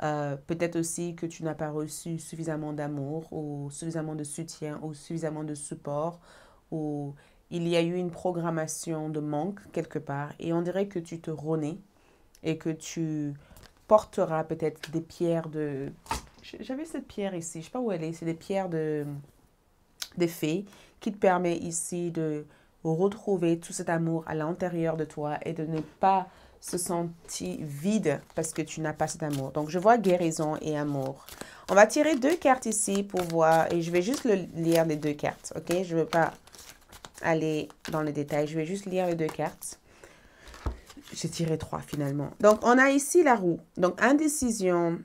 Peut-être aussi que tu n'as pas reçu suffisamment d'amour ou suffisamment de soutien ou suffisamment de support ou il y a eu une programmation de manque quelque part et on dirait que tu te renais et que tu porteras peut-être des pierres de... J'avais cette pierre ici, je ne sais pas où elle est, c'est des pierres des fées qui te permet ici de retrouver tout cet amour à l'intérieur de toi et de ne pas se sentir vide parce que tu n'as pas cet amour. Donc, je vois guérison et amour. On va tirer 2 cartes ici pour voir et je vais juste lire les 2 cartes, ok? Je ne veux pas aller dans les détails, je vais juste lire les 2 cartes. J'ai tiré 3 finalement. Donc, on a ici la roue. Donc, indécision.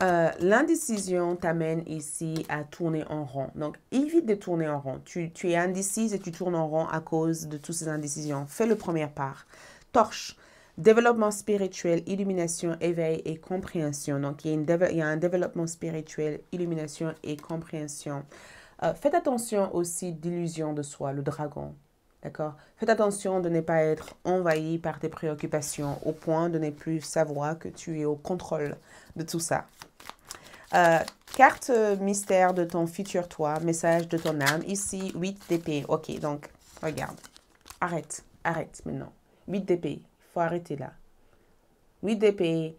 L'indécision t'amène ici à tourner en rond. Donc, évite de tourner en rond. Tu es indécise et tu tournes en rond à cause de toutes ces indécisions. Fais le premier pas. Torche. Développement spirituel, illumination, éveil et compréhension. Donc, il y a un développement spirituel, illumination et compréhension. Faites attention aussi d'illusion de soi, le dragon. D'accord? Faites attention de ne pas être envahi par tes préoccupations au point de ne plus savoir que tu es au contrôle de tout ça. Carte mystère de ton futur toi, message de ton âme. Ici, 8 d'épée. Ok, donc, regarde. Arrête. arrête maintenant. 8 d'épée, il faut arrêter là. 8 d'épée,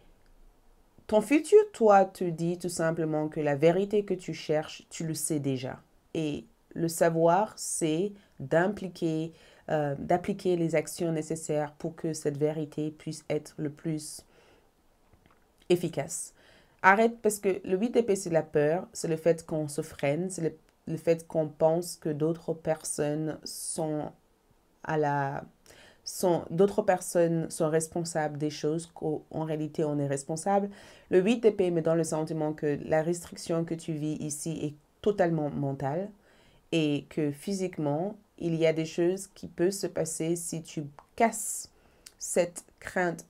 ton futur, toi, te dit tout simplement que la vérité que tu cherches, tu le sais déjà. Et le savoir, c'est d'appliquer les actions nécessaires pour que cette vérité puisse être le plus efficace. Arrête, parce que le 8 d'épée, c'est la peur, c'est le fait qu'on se freine, c'est le fait qu'on pense que d'autres personnes sont d'autres personnes sont responsables des choses qu'en réalité on est responsable. Le 8 d'épée me donne le sentiment que la restriction que tu vis ici est totalement mentale et que physiquement, il y a des choses qui peuvent se passer si tu casses cette crainte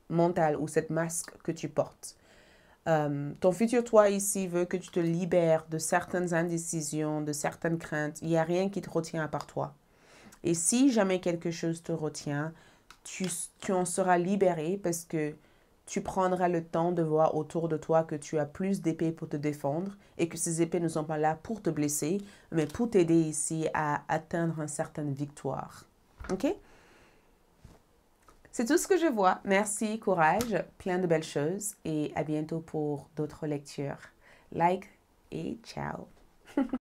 mentale ou cette masque que tu portes. Ton futur toi ici veut que tu te libères de certaines indécisions, de certaines craintes. Il n'y a rien qui te retient à part toi. Et si jamais quelque chose te retient, tu en seras libéré parce que tu prendras le temps de voir autour de toi que tu as plus d'épées pour te défendre et que ces épées ne sont pas là pour te blesser, mais pour t'aider ici à atteindre une certaine victoire. OK? C'est tout ce que je vois. Merci, courage, plein de belles choses et à bientôt pour d'autres lectures. Like et ciao!